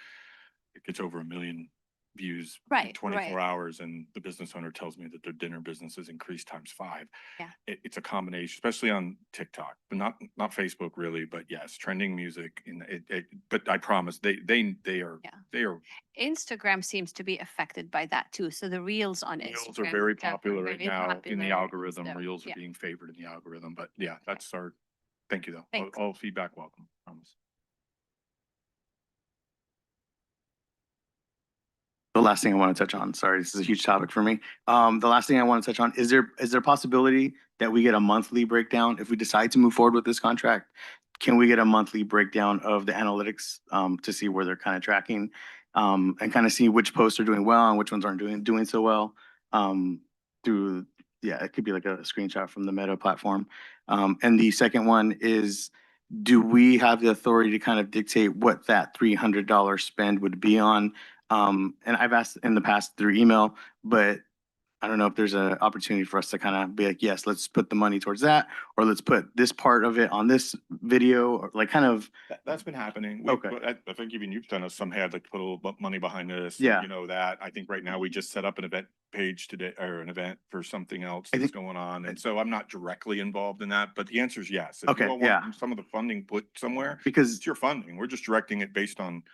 it gets over 1 million views in Right, 24 right. hours, and the business owner tells me that their dinner business has increased times 5. Yeah. It's a combination, especially on TikTok, but not Facebook really, but yes, trending music but I promise they are, Yeah. they are. Instagram seems to be affected by that too. So the reels on Reels Instagram are very stuff are popular right very now in popular the and algorithm. stuff. Reels are Yeah. being favored in the algorithm, but yeah, that's our, thank you though. Thanks. All feedback welcome, promise. last thing I want to touch on, sorry, this is a huge topic for me. The last thing I want to touch on, is there a possibility that we get a monthly breakdown if we decide to move forward with this contract? Can we get a monthly breakdown of the analytics to see where they're kind of tracking and kind of see which posts are doing well and which ones aren't doing so well through, yeah, it could be like a screenshot from the Meta platform. And the second one is, do we have the authority to kind of dictate what that $300 spend would be on? And I've asked in the past through email, but I don't know if there's an opportunity for us to kind of be like, yes, let's put the money towards that, or let's put this part of it on this video, or like kind of, That's been happening. Okay. I think even you've done us some had like put a little money behind this. Yeah. You know that. I think right now we just set up an event page today or an event for something else I that's think- going on. And so I'm not directly involved in that, but the answer is yes. If Okay, you all yeah. want some of the funding put somewhere, because it's your funding. We're just directing it based on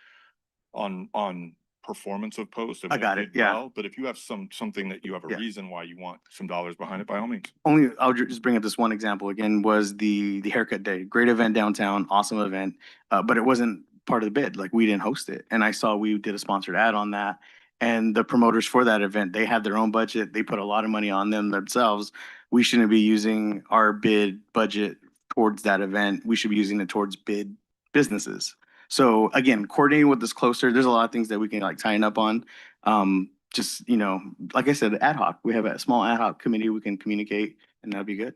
performance of posts. I got it, yeah. But if you have something that you have a Yeah. reason why you want some dollars behind it, by all means. only, I'll just bring up this one example again, was the haircut day. Great event downtown, awesome event, but it wasn't part of the bid. Like, we didn't host it. And I saw we did a sponsored ad on that. And the promoters for that event, they had their own budget. They put a lot of money on them themselves. We shouldn't be using our bid budget towards that event. We should be using it towards bid businesses. So again, coordinating with this closer, there's a lot of things that we can like tighten up on. Just, you know, like I said, ad hoc, we have a small ad hoc committee we can communicate, and that'd be good.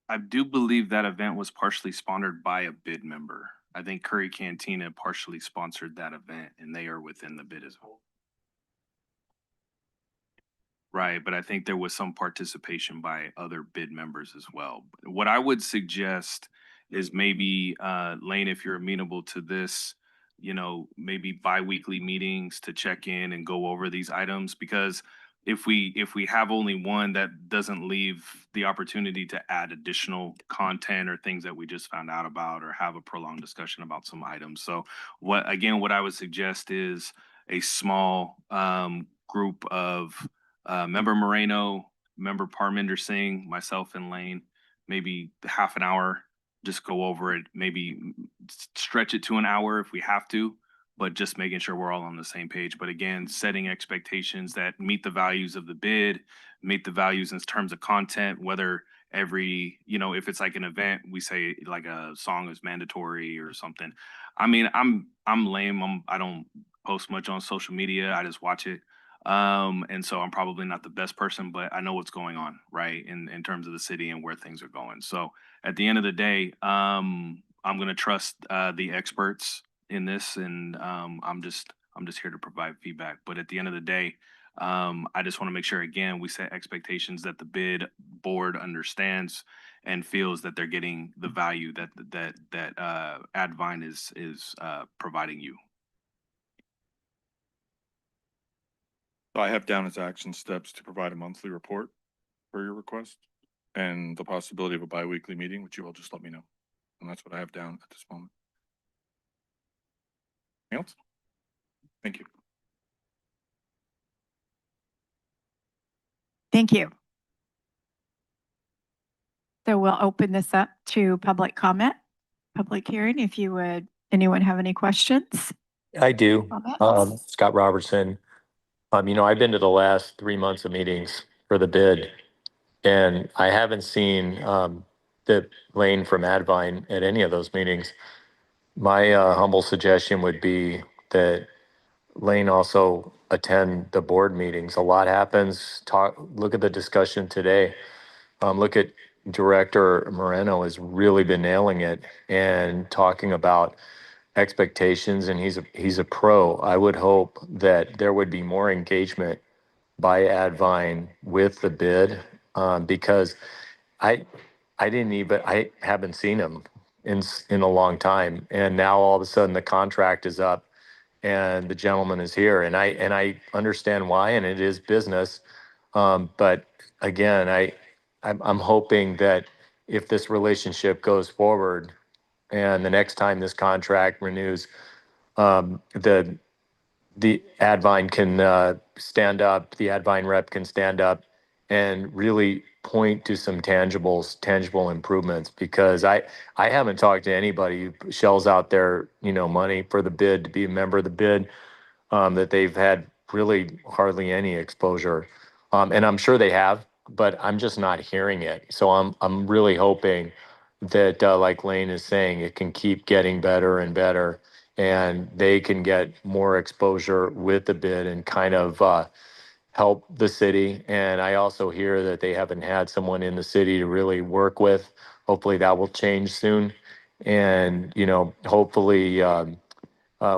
I do believe that event was partially sponsored by a bid member. I think Curry Cantina partially sponsored that event and they are within the bid as well. Right, but I think there was some participation by other bid members as well. What I would suggest is maybe, Lane, if you're amenable to this, you know, maybe bi-weekly meetings to check in and go over these items, because if we have only one, that doesn't leave the opportunity to add additional content or things that we just found out about, or have a prolonged discussion about some items. So what I would suggest is a small group of Member Moreno, Member Parminder Singh, myself and Lane, maybe half an hour, just go over it, maybe stretch it to an hour if we have to, but just making sure we're all on the same page. But again, setting expectations that meet the values of the bid, meet the values in terms of content, whether every, you know, if it's like an event, we say like a song is mandatory or something. I mean, I'm lame. I don't post much on social media. I just watch it. And so I'm probably not the best person, but I know what's going on, right, in terms of the city and where things are going. So at the end of the day, I'm gonna trust the experts in this, and I'm just here to provide feedback. But at the end of the day, I just want to make sure again we set expectations that the bid board understands and feels that they're getting the value that Advine is providing you. So I have down as action steps to provide a monthly report for your request and the possibility of a bi-weekly meeting, which you will just let me know. And that's what I have down at this moment. Anything else? Thank you. Thank you. So we'll open this up to public comment, public hearing. If you would, anyone have any questions? I do. Comments? Scott Robertson. You know, I've been to the last 3 months of meetings for the bid, and I haven't seen the Lane from Advine at any of those meetings. My humble suggestion would be that Lane also attend the board meetings. A lot happens. Look at the discussion today. Look at Director Moreno has really been nailing it and talking about expectations, and he's a pro. I would hope that there would be more engagement by Advine with the bid, because I I haven't seen him in a long time, and now all of a sudden the contract is up and the gentleman is here, and I understand why, and it is business. But again, I'm hoping that if this relationship goes forward and the next time this contract renews, the Advine can stand up, the Advine rep can stand up and really point to some tangible improvements, because I haven't talked to anybody who shells out their, you know, money for the bid to be a member of the bid, that they've had really hardly any exposure. And I'm sure they have, but I'm just not hearing it. So I'm really hoping that, like Lane is saying, it can keep getting better and better, and they can get more exposure with the bid and kind of help the city. And I also hear that they haven't had someone in the city to really work with. Hopefully that will change soon. And, hopefully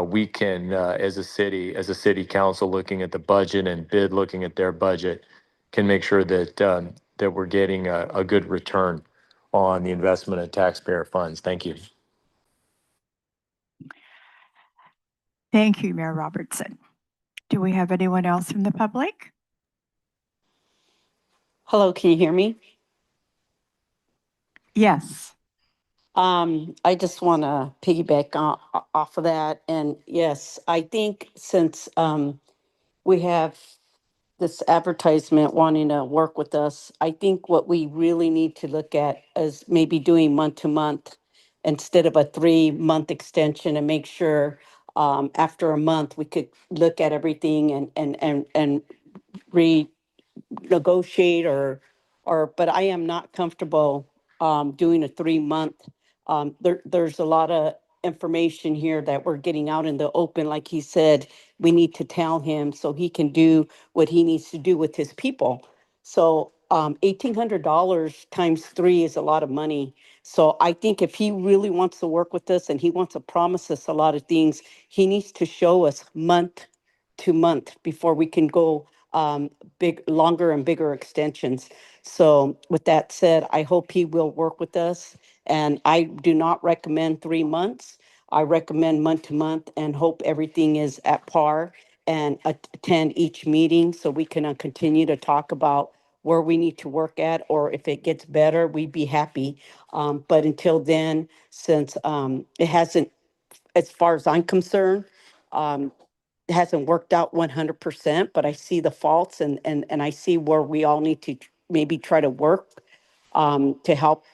we can, as a city council, looking at the budget and bid, looking at their budget, can make sure that we're getting a good return on the investment of taxpayer funds. Thank you. Thank you, Mayor Robertson. Do we have anyone else from the public? Hello, can you hear me? Yes. I just want to piggyback off of that. And yes, I think since we have this advertisement wanting to work with us, I think what we really need to look at is maybe doing month to month instead of a 3-month extension, and make sure after a month we could look at everything and renegotiate but I am not comfortable doing a 3-month. There's a lot of information here that we're getting out in the open. Like he said, we need to tell him so he can do what he needs to do with his people. So $1,800 times 3 is a lot of money. So I think if he really wants to work with us and he wants to promise us a lot of things, he needs to show us month to month before we can go longer and bigger extensions. So with that said, I hope he will work with us. And I do not recommend 3 months. I recommend month to month, and hope everything is at par, and attend each meeting so we can continue to talk about where we need to work at, or if it gets better, we'd be happy. But until then, since it hasn't, as far as I'm concerned, um, it hasn't worked out 100%, but I see the faults, and I see where we all need to maybe try to work to help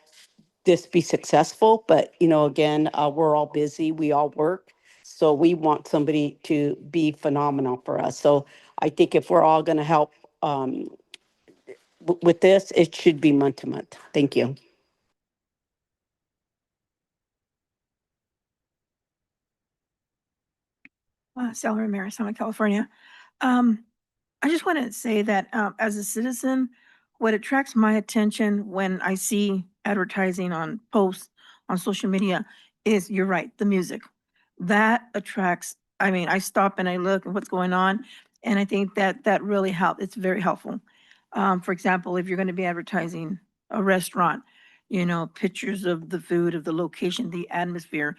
this be successful. But, again, we're all busy, we all work. So we want somebody to be phenomenal for us. So I think if we're all going to help with this, it should be month to month. Thank you. Salary Mayor, Southern California. I just want to say that as a citizen, what attracts my attention when I see advertising on posts on social media is, you're right, the music. That attracts, I mean, I stop and I look at what's going on, and I think that that really helps. It's very helpful. For example, if you're going to be advertising a restaurant, pictures of the food, of the location, the atmosphere,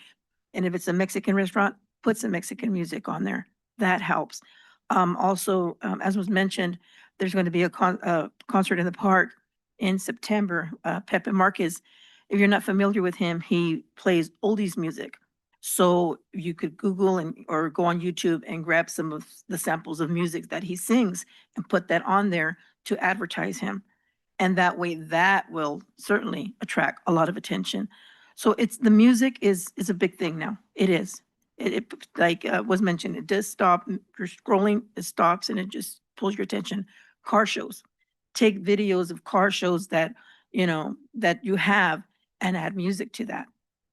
and if it's a Mexican restaurant, put some Mexican music on there. That helps. Also, as was mentioned, there's going to be a concert in the park in September. Pepe Marquez, if you're not familiar with him, he plays oldies music. So you could Google or go on YouTube and grab some of the samples of music that he sings and put that on there to advertise him. And that way, that will certainly attract a lot of attention. So it's, the music is a big thing now. It is. It like was mentioned, it does stop. You're scrolling, it stops, and it just pulls your attention. Car shows. Take videos of car shows that, that you have, and add music to that.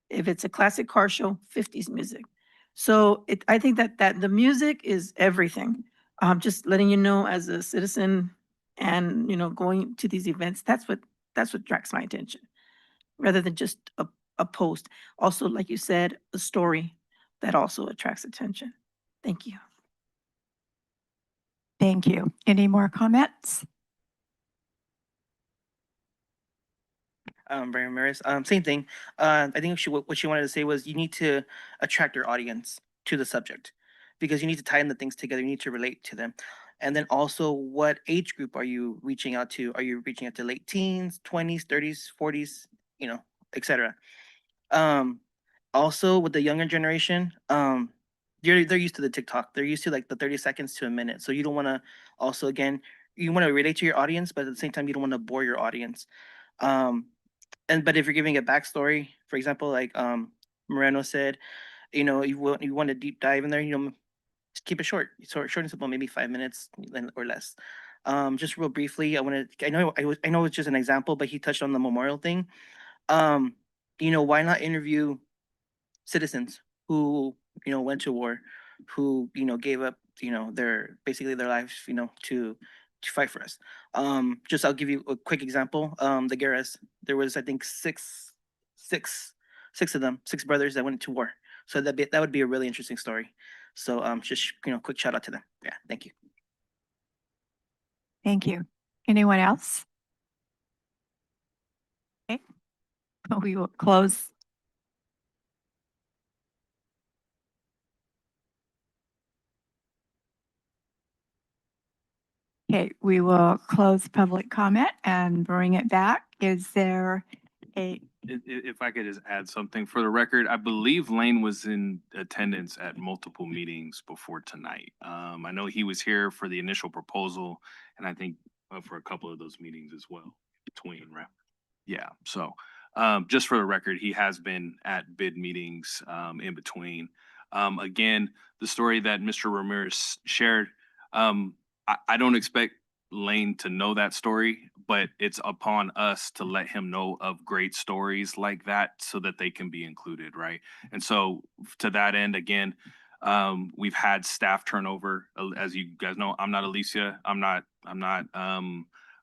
If it's a classic car show, 50s music. So I think that the music is everything. Just letting you know, as a citizen, and going to these events, that's what attracts my attention, rather than just a post. Also, like you said, a story that also attracts attention. Thank you. Thank you. Any more comments? Brian Ramirez. Same thing. I think what she wanted to say was, you need to attract your audience to the subject, because you need to tie in the things together. You need to relate to them. And then also, what age group are you reaching out to? Are you reaching out to late teens, 20s, 30s, 40s, etc. Um, Also with the younger generation, they're used to the TikTok. They're used to like the 30 seconds to a minute. So you don't want to, also, again, you want to relate to your audience, but at the same time, you don't want to bore your audience. Um, but if you're giving a backstory, for example, like Moreno said, you want to deep dive in there, keep it short, short and simple, maybe 5 minutes or less. Just real briefly, I know it's just an example, but he touched on the memorial thing. Um, why not interview citizens who, went to war, who, gave up, basically their lives, to fight for us. Just I'll give you a quick example. The Guerras, there was, I think, six of them, six brothers that went to war. So that would be a really interesting story. So just, quick shout out to them. Yeah, thank you. Thank you. Anyone else? Okay, we will close. Okay, we will close public comment and bring it back. Is there a, If I could just add something for the record, I believe Lane was in attendance at multiple meetings before tonight. I know he was here for the initial proposal and I think for a couple of those meetings as well between, right? Yeah, so, just for the record, he has been at bid meetings, in between. Again, the story that Mr. Ramirez shared, I don't expect Lane to know that story, but it's upon us to let him know of great stories like that so that they can be included, right? And so to that end, again, we've had staff turnover. As you guys know, I'm not Alicia. I'm not,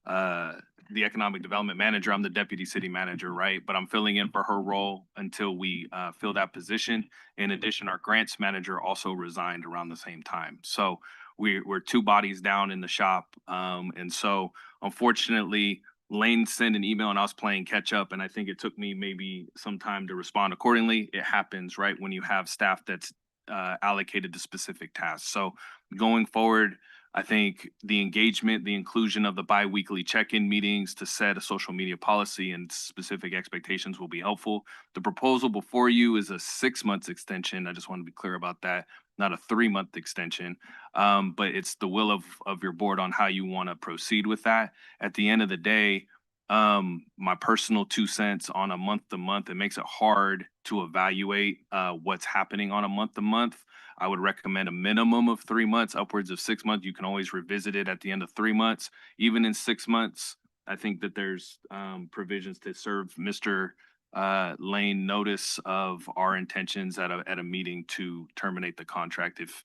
uh, the economic development manager. I'm the deputy city manager, right? But I'm filling in for her role until we fill that position. In addition, our grants manager also resigned around the same time. So we're two bodies down in the shop. And so unfortunately, Lane sent an email and I was playing catch up. And I think it took me maybe some time to respond accordingly. It happens, right? When you have staff that's allocated to specific tasks. So going forward, I think the engagement, the inclusion of the bi-weekly check-in meetings to set a social media policy and specific expectations will be helpful. The proposal before you is a 6 months extension. I just want to be clear about that, not a 3 month extension. But it's the will of your board on how you want to proceed with that. At the end of the day, my personal 2 cents on a month to month, it makes it hard to evaluate what's happening on a month to month. I would recommend a minimum of 3 months, upwards of 6 months. You can always revisit it at the end of 3 months. Even in 6 months, I think that there's provisions to serve Mr. Lane notice of our intentions at a meeting to terminate the contract if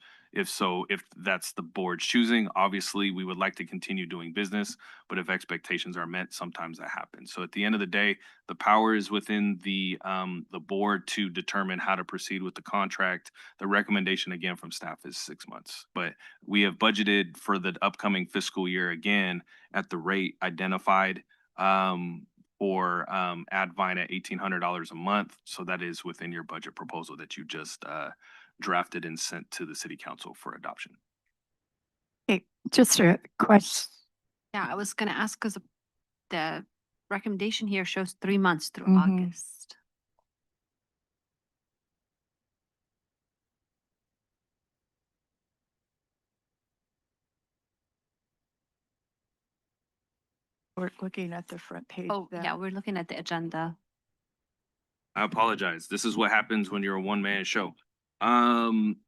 that's the board's choosing. Obviously, we would like to continue doing business, but if expectations are met, sometimes that happens. So at the end of the day, the power is within the board to determine how to proceed with the contract. The recommendation again from staff is 6 months, but we have budgeted for the upcoming fiscal year again at the rate identified for Advine at $1,800 a month. So that is within your budget proposal that you just drafted and sent to the city council for adoption. okay, just a question? Yeah, I was gonna ask because the recommendation here shows 3 months through Mhm. August. We're looking at the front page. Oh, then. yeah, we're looking at the agenda. I apologize. This is what happens when you're a one-man show.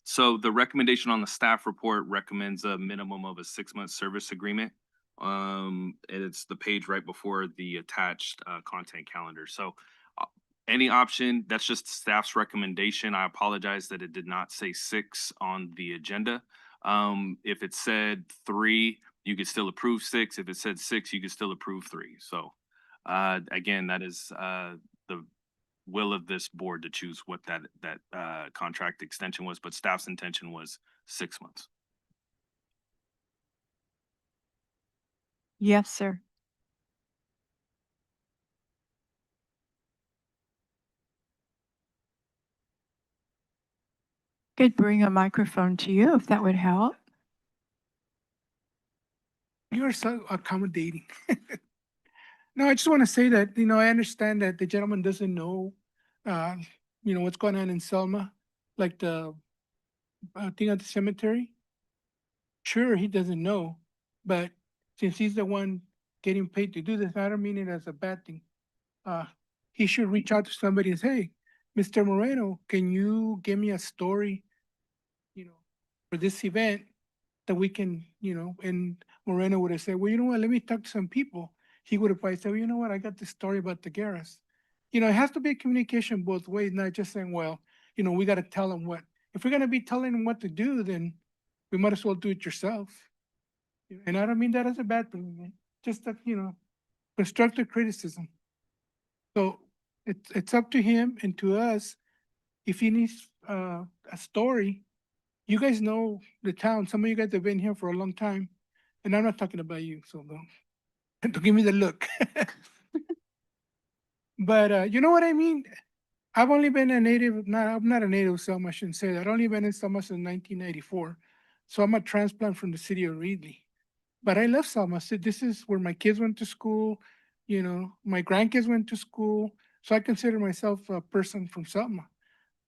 So the recommendation on the staff report recommends a minimum of a 6 month service agreement. And it's the page right before the attached content calendar. So any option, that's just staff's recommendation. I apologize that it did not say 6 on the agenda. If it said 3, you could still approve 6. If it said 6, you could still approve 3. So again, that is the will of this board to choose what that contract extension was, but staff's intention was 6 months. Yes, sir. Could bring a microphone to you if that would help. You are so accommodating. No, I just want to say that, I understand that the gentleman doesn't know, uh, what's going on in Selma, like the thing at the cemetery. Sure, he doesn't know, but since he's the one getting paid to do this, I don't mean it as a bad thing. Uh, he should reach out to somebody and say, hey, Mr. Moreno, can you give me a story, you know, for this event that we can, and Moreno would have said, well, you know what, let me talk to some people. He would have probably said, well, you know what, I got this story about the Garras. It has to be a communication both ways, not just saying, well, we got to tell them what. If we're going to be telling them what to do, then we might as well do it yourself. And I don't mean that as a bad thing, just that, constructive criticism. So it's up to him and to us. If he needs a story, you guys know the town. Some of you guys have been here for a long time, and I'm not talking about you, so don't give me the look. But you know what I mean? I've only been a native, I'm not a native of Selma, I shouldn't say that. I've only been in Selma since 1994. So I'm a transplant from the city of Reedley. But I love Selma. So this is where my kids went to school, my grandkids went to school. So I consider myself a person from Selma.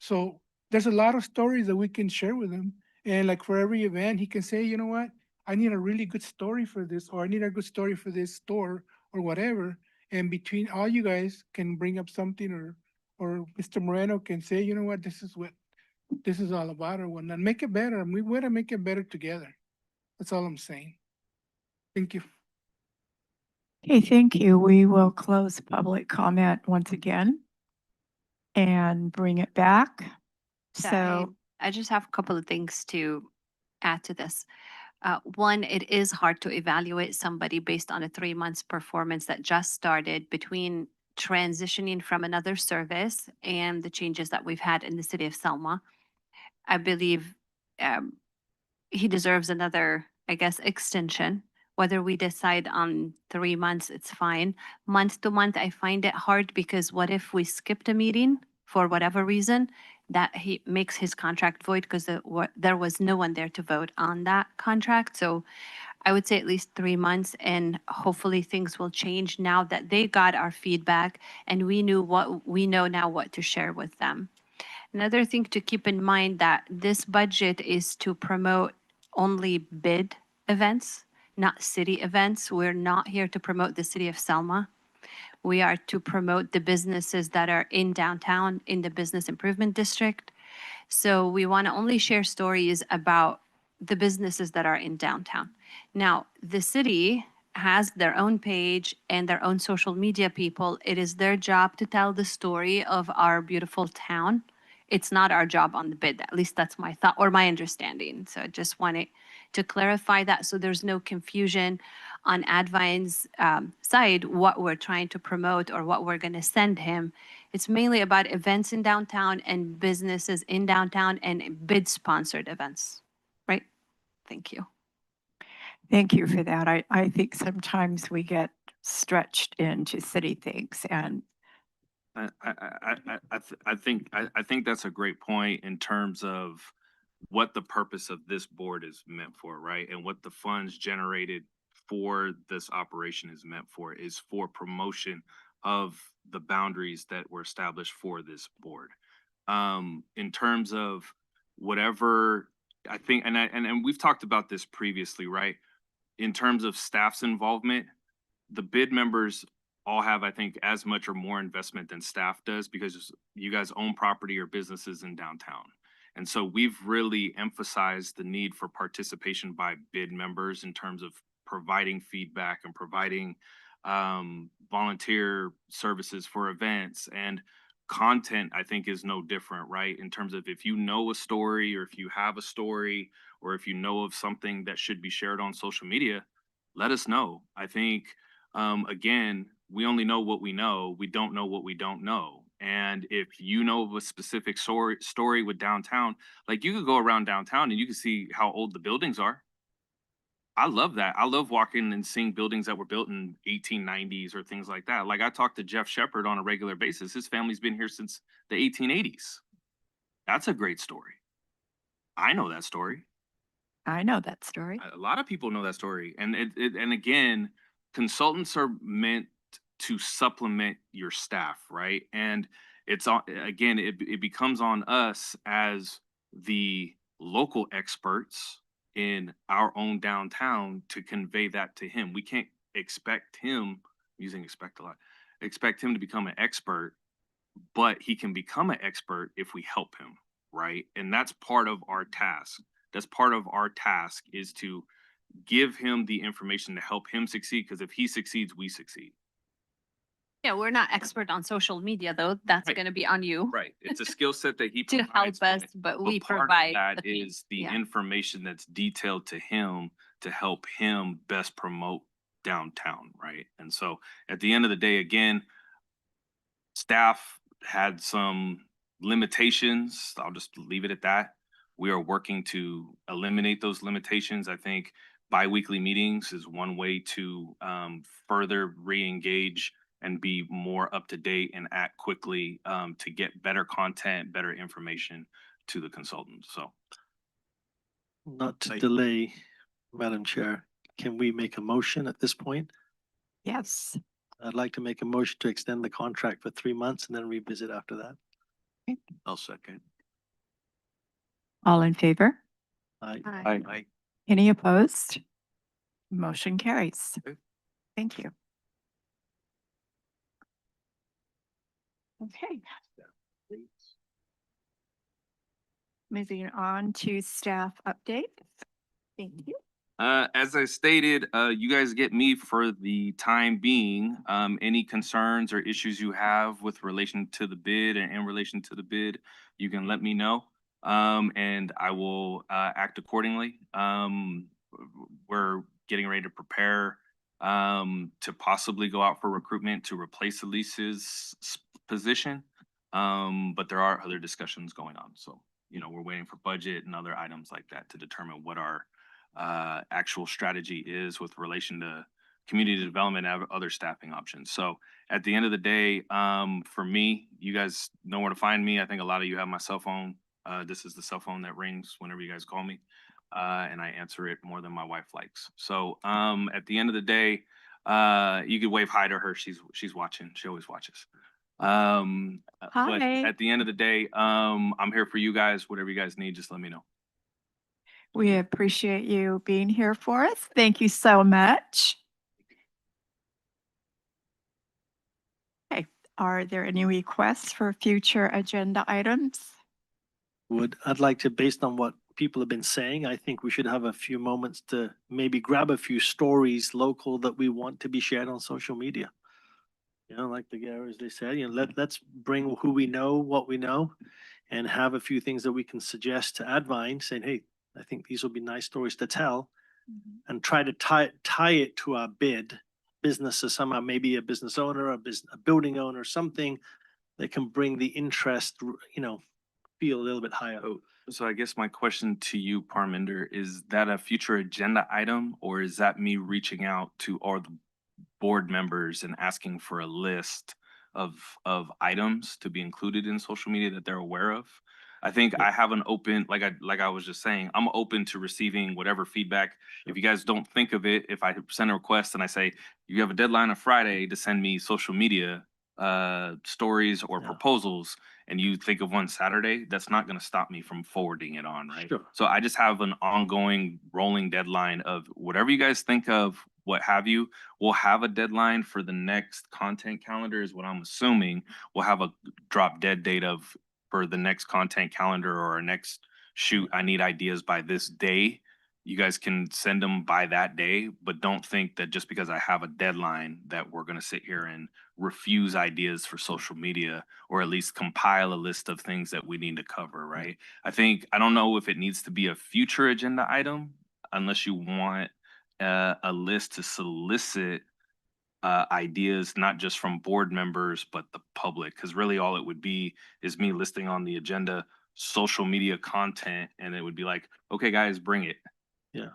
So there's a lot of stories that we can share with him. And like for every event, he can say, you know what? I need a really good story for this, or I need a good story for this store or whatever. And between all you guys can bring up something, or Mr. Moreno can say, you know what, this is what this is all about or whatnot. Make it better. And we want to make it better together. That's all I'm saying. Thank you. Okay, thank you. We will close public comment once again and bring it back. So So, I just have a couple of things to add to this. One, it is hard to evaluate somebody based on a 3 months performance that just started between transitioning from another service and the changes that we've had in the city of Selma. I believe um, he deserves another, I guess, extension. Whether we decide on 3 months, it's fine. Month to month, I find it hard because what if we skipped a meeting for whatever reason? That he makes his contract void because there was no one there to vote on that contract. So I would say at least 3 months, and hopefully things will change now that they got our feedback and we know now what to share with them. Another thing to keep in mind that this budget is to promote only bid events, not city events. We're not here to promote the city of Selma. We are to promote the businesses that are in downtown, in the business improvement district. So we want to only share stories about the businesses that are in downtown. Now, the city has their own page and their own social media people. It is their job to tell the story of our beautiful town. It's not our job on the bid. At least that's my thought or my understanding. So I just wanted to clarify that so there's no confusion on Advine's side what we're trying to promote or what we're going to send him. It's mainly about events in downtown and businesses in downtown and bid sponsored events, right? Thank you. thank you for that. I think sometimes we get stretched into city things, and I think that's a great point in terms of what the purpose of this board is meant for, right? And what the funds generated for this operation is meant for is for promotion of the boundaries that were established for this board. In terms of whatever I think, and we've talked about this previously, right? In terms of staff's involvement, the bid members all have, I think, as much or more investment than staff does because you guys own property or businesses in downtown. And so we've really emphasized the need for participation by bid members in terms of providing feedback and providing volunteer services for events, and content, I think, is no different, right? In terms of if you know a story or if you have a story or if you know of something that should be shared on social media, let us know. I think again, we only know what we know. We don't know what we don't know. And if you know of a specific story with downtown, like you could go around downtown and you can see how old the buildings are. I love that. I love walking and seeing buildings that were built in 1890s or things like that. Like I talk to Jeff Shepard on a regular basis. His family's been here since the 1880s. That's a great story. I know that story. I know that story. A lot of people know that story, and and again, consultants are meant to supplement your staff, right? And it's on, again, it becomes on us as the local experts in our own downtown to convey that to him. We can't expect him, using expect a lot, expect him to become an expert, but he can become an expert if we help him, right? And that's part of our task, That's part of our task, is to give him the information to help him succeed, because if he succeeds, we succeed. Yeah, we're not expert on social media though. That's Right. gonna be on you. Right. It's a skill set that he To provides. help us, but we part of provide that the thing. is the Yeah. information that's detailed to him to help him best promote downtown, right? And so at the end of the day, again, staff had some limitations. I'll just leave it at that. We are working to eliminate those limitations. I think biweekly meetings is one way to further re-engage and be more up to date and act quickly to get better content, better information to the consultants. So Not to delay, Madam Chair, can we make a motion at this point? Yes. I'd like to make a motion to extend the contract for 3 months and then revisit after that. I'll second. All in favor? I Any opposed? Motion carries. Okay. Thank you. Okay. Moving on to staff update. Thank you. As I stated, you guys get me for the time being. Any concerns or issues you have with relation to the bid and in relation to the bid, you can let me know. And I will act accordingly. We're getting ready to prepare to possibly go out for recruitment to replace Elise's position. But there are other discussions going on. So, we're waiting for budget and other items like that to determine what our actual strategy is with relation to community development and other staffing options. So at the end of the day, for me, you guys know where to find me. I think a lot of you have my cell phone. This is the cell phone that rings whenever you guys call me. And I answer it more than my wife likes. So at the end of the day, you could wave hi to her. She's watching. She always watches. But Hi. at the end of the day, I'm here for you guys. Whatever you guys need, just let me know. We appreciate you being here for us. Thank you so much. Okay, are there any requests for future agenda items? I'd like to, based on what people have been saying, I think we should have a few moments to maybe grab a few stories local that we want to be shared on social media. Like the Garrers, they said, let's bring who we know, what we know, and have a few things that we can suggest to Advine, saying, hey, I think these will be nice stories to tell, and try to tie it to our bid. Businesses somehow, maybe a business owner, a building owner, something that can bring the interest, feel a little bit higher. So I guess my question to you, Parminder, is that a future agenda item, or is that me reaching out to all the board members and asking for a list of items to be included in social media that they're aware of? I think I have an open, like I was just saying, I'm open to receiving whatever feedback. If you guys don't think of it, if I send a request and I say, you have a deadline of Friday to send me social media stories or proposals, and you think of one Saturday, that's not going to stop me from forwarding it on, right? Sure. So I just have an ongoing rolling deadline of whatever you guys think of, what have you. We'll have a deadline for the next content calendar is what I'm assuming. We'll have a drop dead date of for the next content calendar or our next shoot. I need ideas by this day. You guys can send them by that day, but don't think that just because I have a deadline that we're going to sit here and refuse ideas for social media, or at least compile a list of things that we need to cover, right? I don't know if it needs to be a future agenda item unless you want a list to solicit ideas, not just from board members, but the public. Because really all it would be is me listing on the agenda social media content, and it would be like, okay, guys, bring it. Yeah.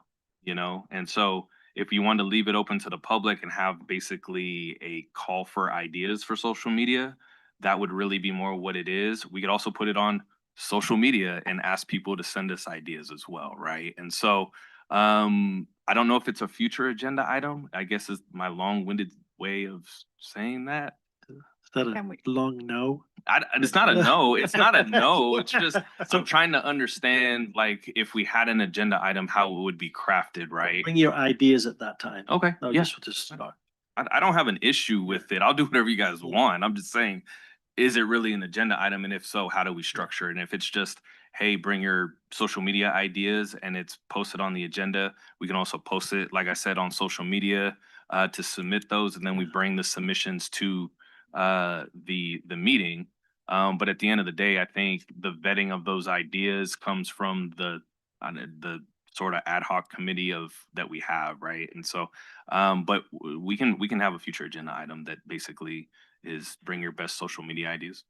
And so if you want to leave it open to the public and have basically a call for ideas for social media, that would really be more what it is. We could also put it on social media and ask people to send us ideas as well, right? And so I don't know if it's a future agenda item, I guess is my long-winded way of saying that. Is that a long no? It's not a no. It's not a no. It's just I'm trying to understand, like, if we had an agenda item, how it would be crafted, right? Bring your ideas at that time. Okay. No, Yeah. just to start. I don't have an issue with it. I'll do whatever you guys want. I'm just saying, is it really an agenda item? And if so, how do we structure it? And if it's just hey, bring your social media ideas, and it's posted on the agenda. We can also post it, like I said, on social media to submit those, and then we bring the submissions to the meeting. But at the end of the day, I think the vetting of those ideas comes from the sort of ad hoc committee of that we have, right? And so, but we can have a future agenda item that basically is bring your best social media ideas.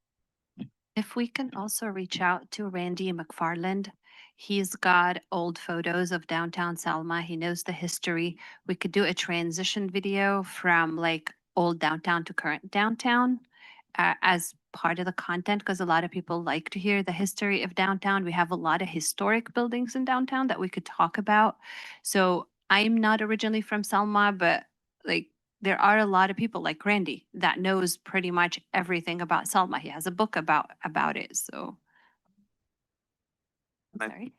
If we can also reach out to Randy McFarland, he's got old photos of downtown Selma. He knows the history. We could do a transition video from like old downtown to current downtown as part of the content because a lot of people like to hear the history of downtown. We have a lot of historic buildings in downtown that we could talk about. So I'm not originally from Selma, but like there are a lot of people like Randy that knows pretty much everything about Selma. He has a book about it. So I- sorry.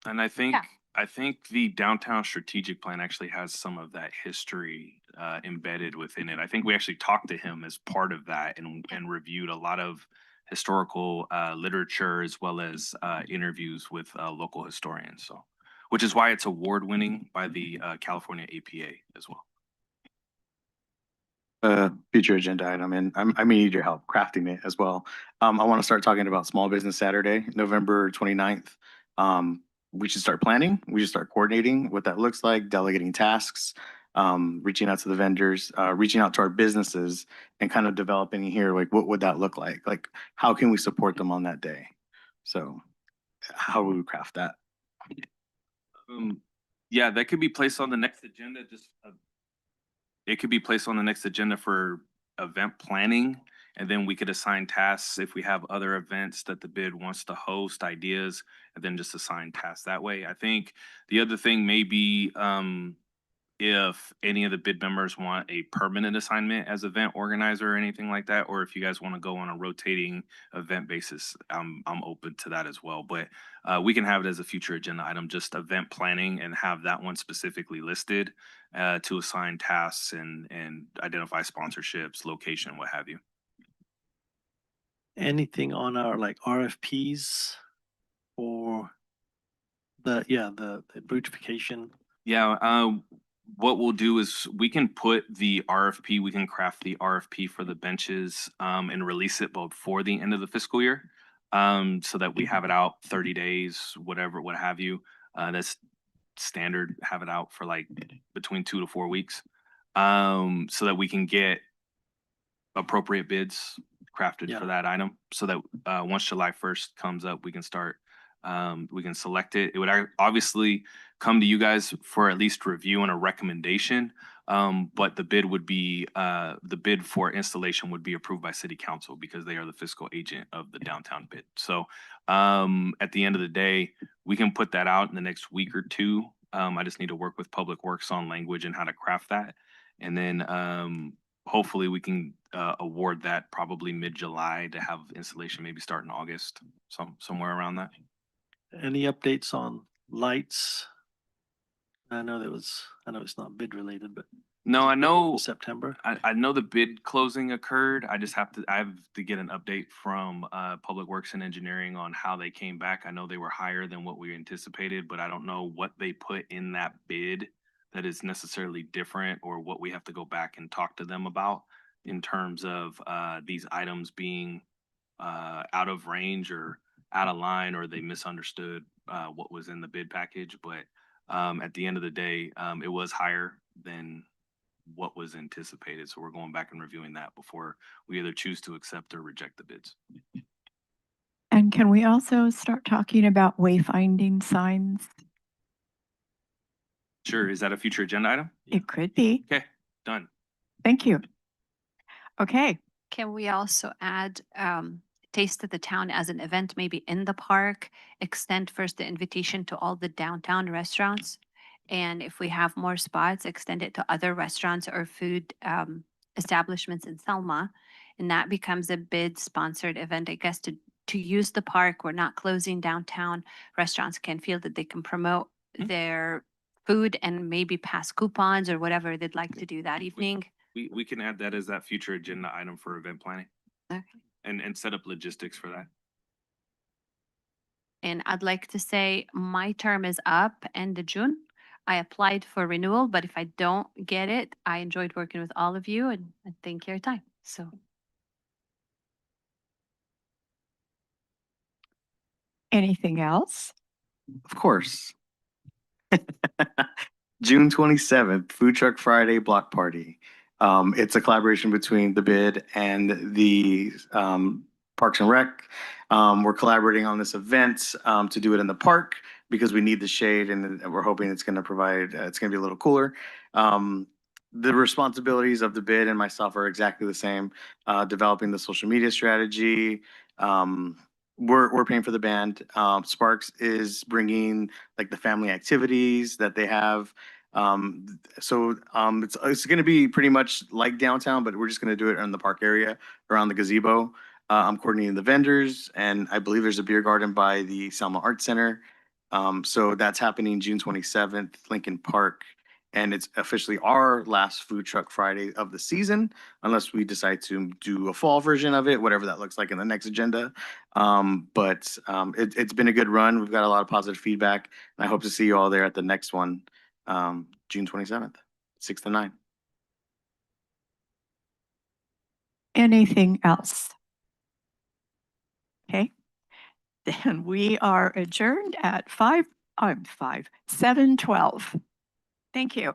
And I think Yeah. I think the downtown strategic plan actually has some of that history embedded within it. I think we actually talked to him as part of that and reviewed a lot of historical literature as well as interviews with local historians. So, which is why it's award winning by the California APA as well. Future agenda item, and I may need your help crafting it as well. I want to start talking about Small Business Saturday, November 29th. We should start planning. We should start coordinating what that looks like, delegating tasks, reaching out to the vendors, reaching out to our businesses, and kind of developing here, like, what would that look like? Like, how can we support them on that day? So how would we craft that? Yeah, that could be placed on the next agenda. It could be placed on the next agenda for event planning, and then we could assign tasks if we have other events that the bid wants to host, ideas, and then just assign tasks that way. I think the other thing may be if any of the bid members want a permanent assignment as event organizer or anything like that, or if you guys want to go on a rotating event basis, I'm open to that as well. But we can have it as a future agenda item, just event planning, and have that one specifically listed to assign tasks and identify sponsorships, location, what have you. Anything on our like RFPs or the beautification? Yeah, what we'll do is we can put the RFP, we can craft the RFP for the benches and release it before the end of the fiscal year. So that we have it out 30 days, whatever, what have you. That's standard, have it out for like between 2 to 4 weeks. So that we can get appropriate bids crafted Yeah. for that item so that once July 1st comes up, we can start, we can select it. It would obviously come to you guys for at least review and a recommendation. But the bid for installation would be approved by city council because they are the fiscal agent of the downtown bid. So at the end of the day, we can put that out in the next week or two. I just need to work with Public Works on language and how to craft that. And then hopefully we can award that probably mid-July to have installation maybe start in August, somewhere around that. Any updates on lights? I know it's not bid related, but No, I know, September. I know the bid closing occurred. I have to get an update from Public Works and Engineering on how they came back. I know they were higher than what we anticipated, but I don't know what they put in that bid that is necessarily different or what we have to go back and talk to them about in terms of these items being out of range or out of line, or they misunderstood what was in the bid package. But at the end of the day, it was higher than what was anticipated. So we're going back and reviewing that before we either choose to accept or reject the bids. And can we also start talking about wayfinding signs? Sure. Is that a future agenda item? It could be. Okay, done. Thank you. Okay. Can we also add Taste of the Town as an event, maybe in the park, extend first the invitation to all the downtown restaurants? And if we have more spots, extend it to other restaurants or food establishments in Selma. And that becomes a bid sponsored event, I guess, to use the park. We're not closing downtown. Restaurants can feel that they can promote their food and maybe pass coupons or whatever they'd like to do that evening. We can add that as that future agenda item for event planning. Okay. And set up logistics for that. And I'd like to say my term is up end of June. I applied for renewal, but if I don't get it, I enjoyed working with all of you and thank you for your time. So Anything else? Of course. June 27th, Food Truck Friday Block Party. It's a collaboration between the bid and the Parks and Rec. We're collaborating on this event to do it in the park because we need the shade and we're hoping it's going to provide, it's going to be a little cooler. The responsibilities of the bid and myself are exactly the same. Developing the social media strategy. We're paying for the band. Sparks is bringing like the family activities that they have. It's going to be pretty much like downtown, but we're just going to do it in the park area around the gazebo. I'm coordinating the vendors, and I believe there's a beer garden by the Selma Art Center. So that's happening June 27th, Lincoln Park. And it's officially our last Food Truck Friday of the season, unless we decide to do a fall version of it, whatever that looks like in the next agenda. It's been a good run. We've got a lot of positive feedback, and I hope to see you all there at the next one, June 27th, 6 to 9. Anything else? Okay, then we are adjourned at 7:12. Thank you.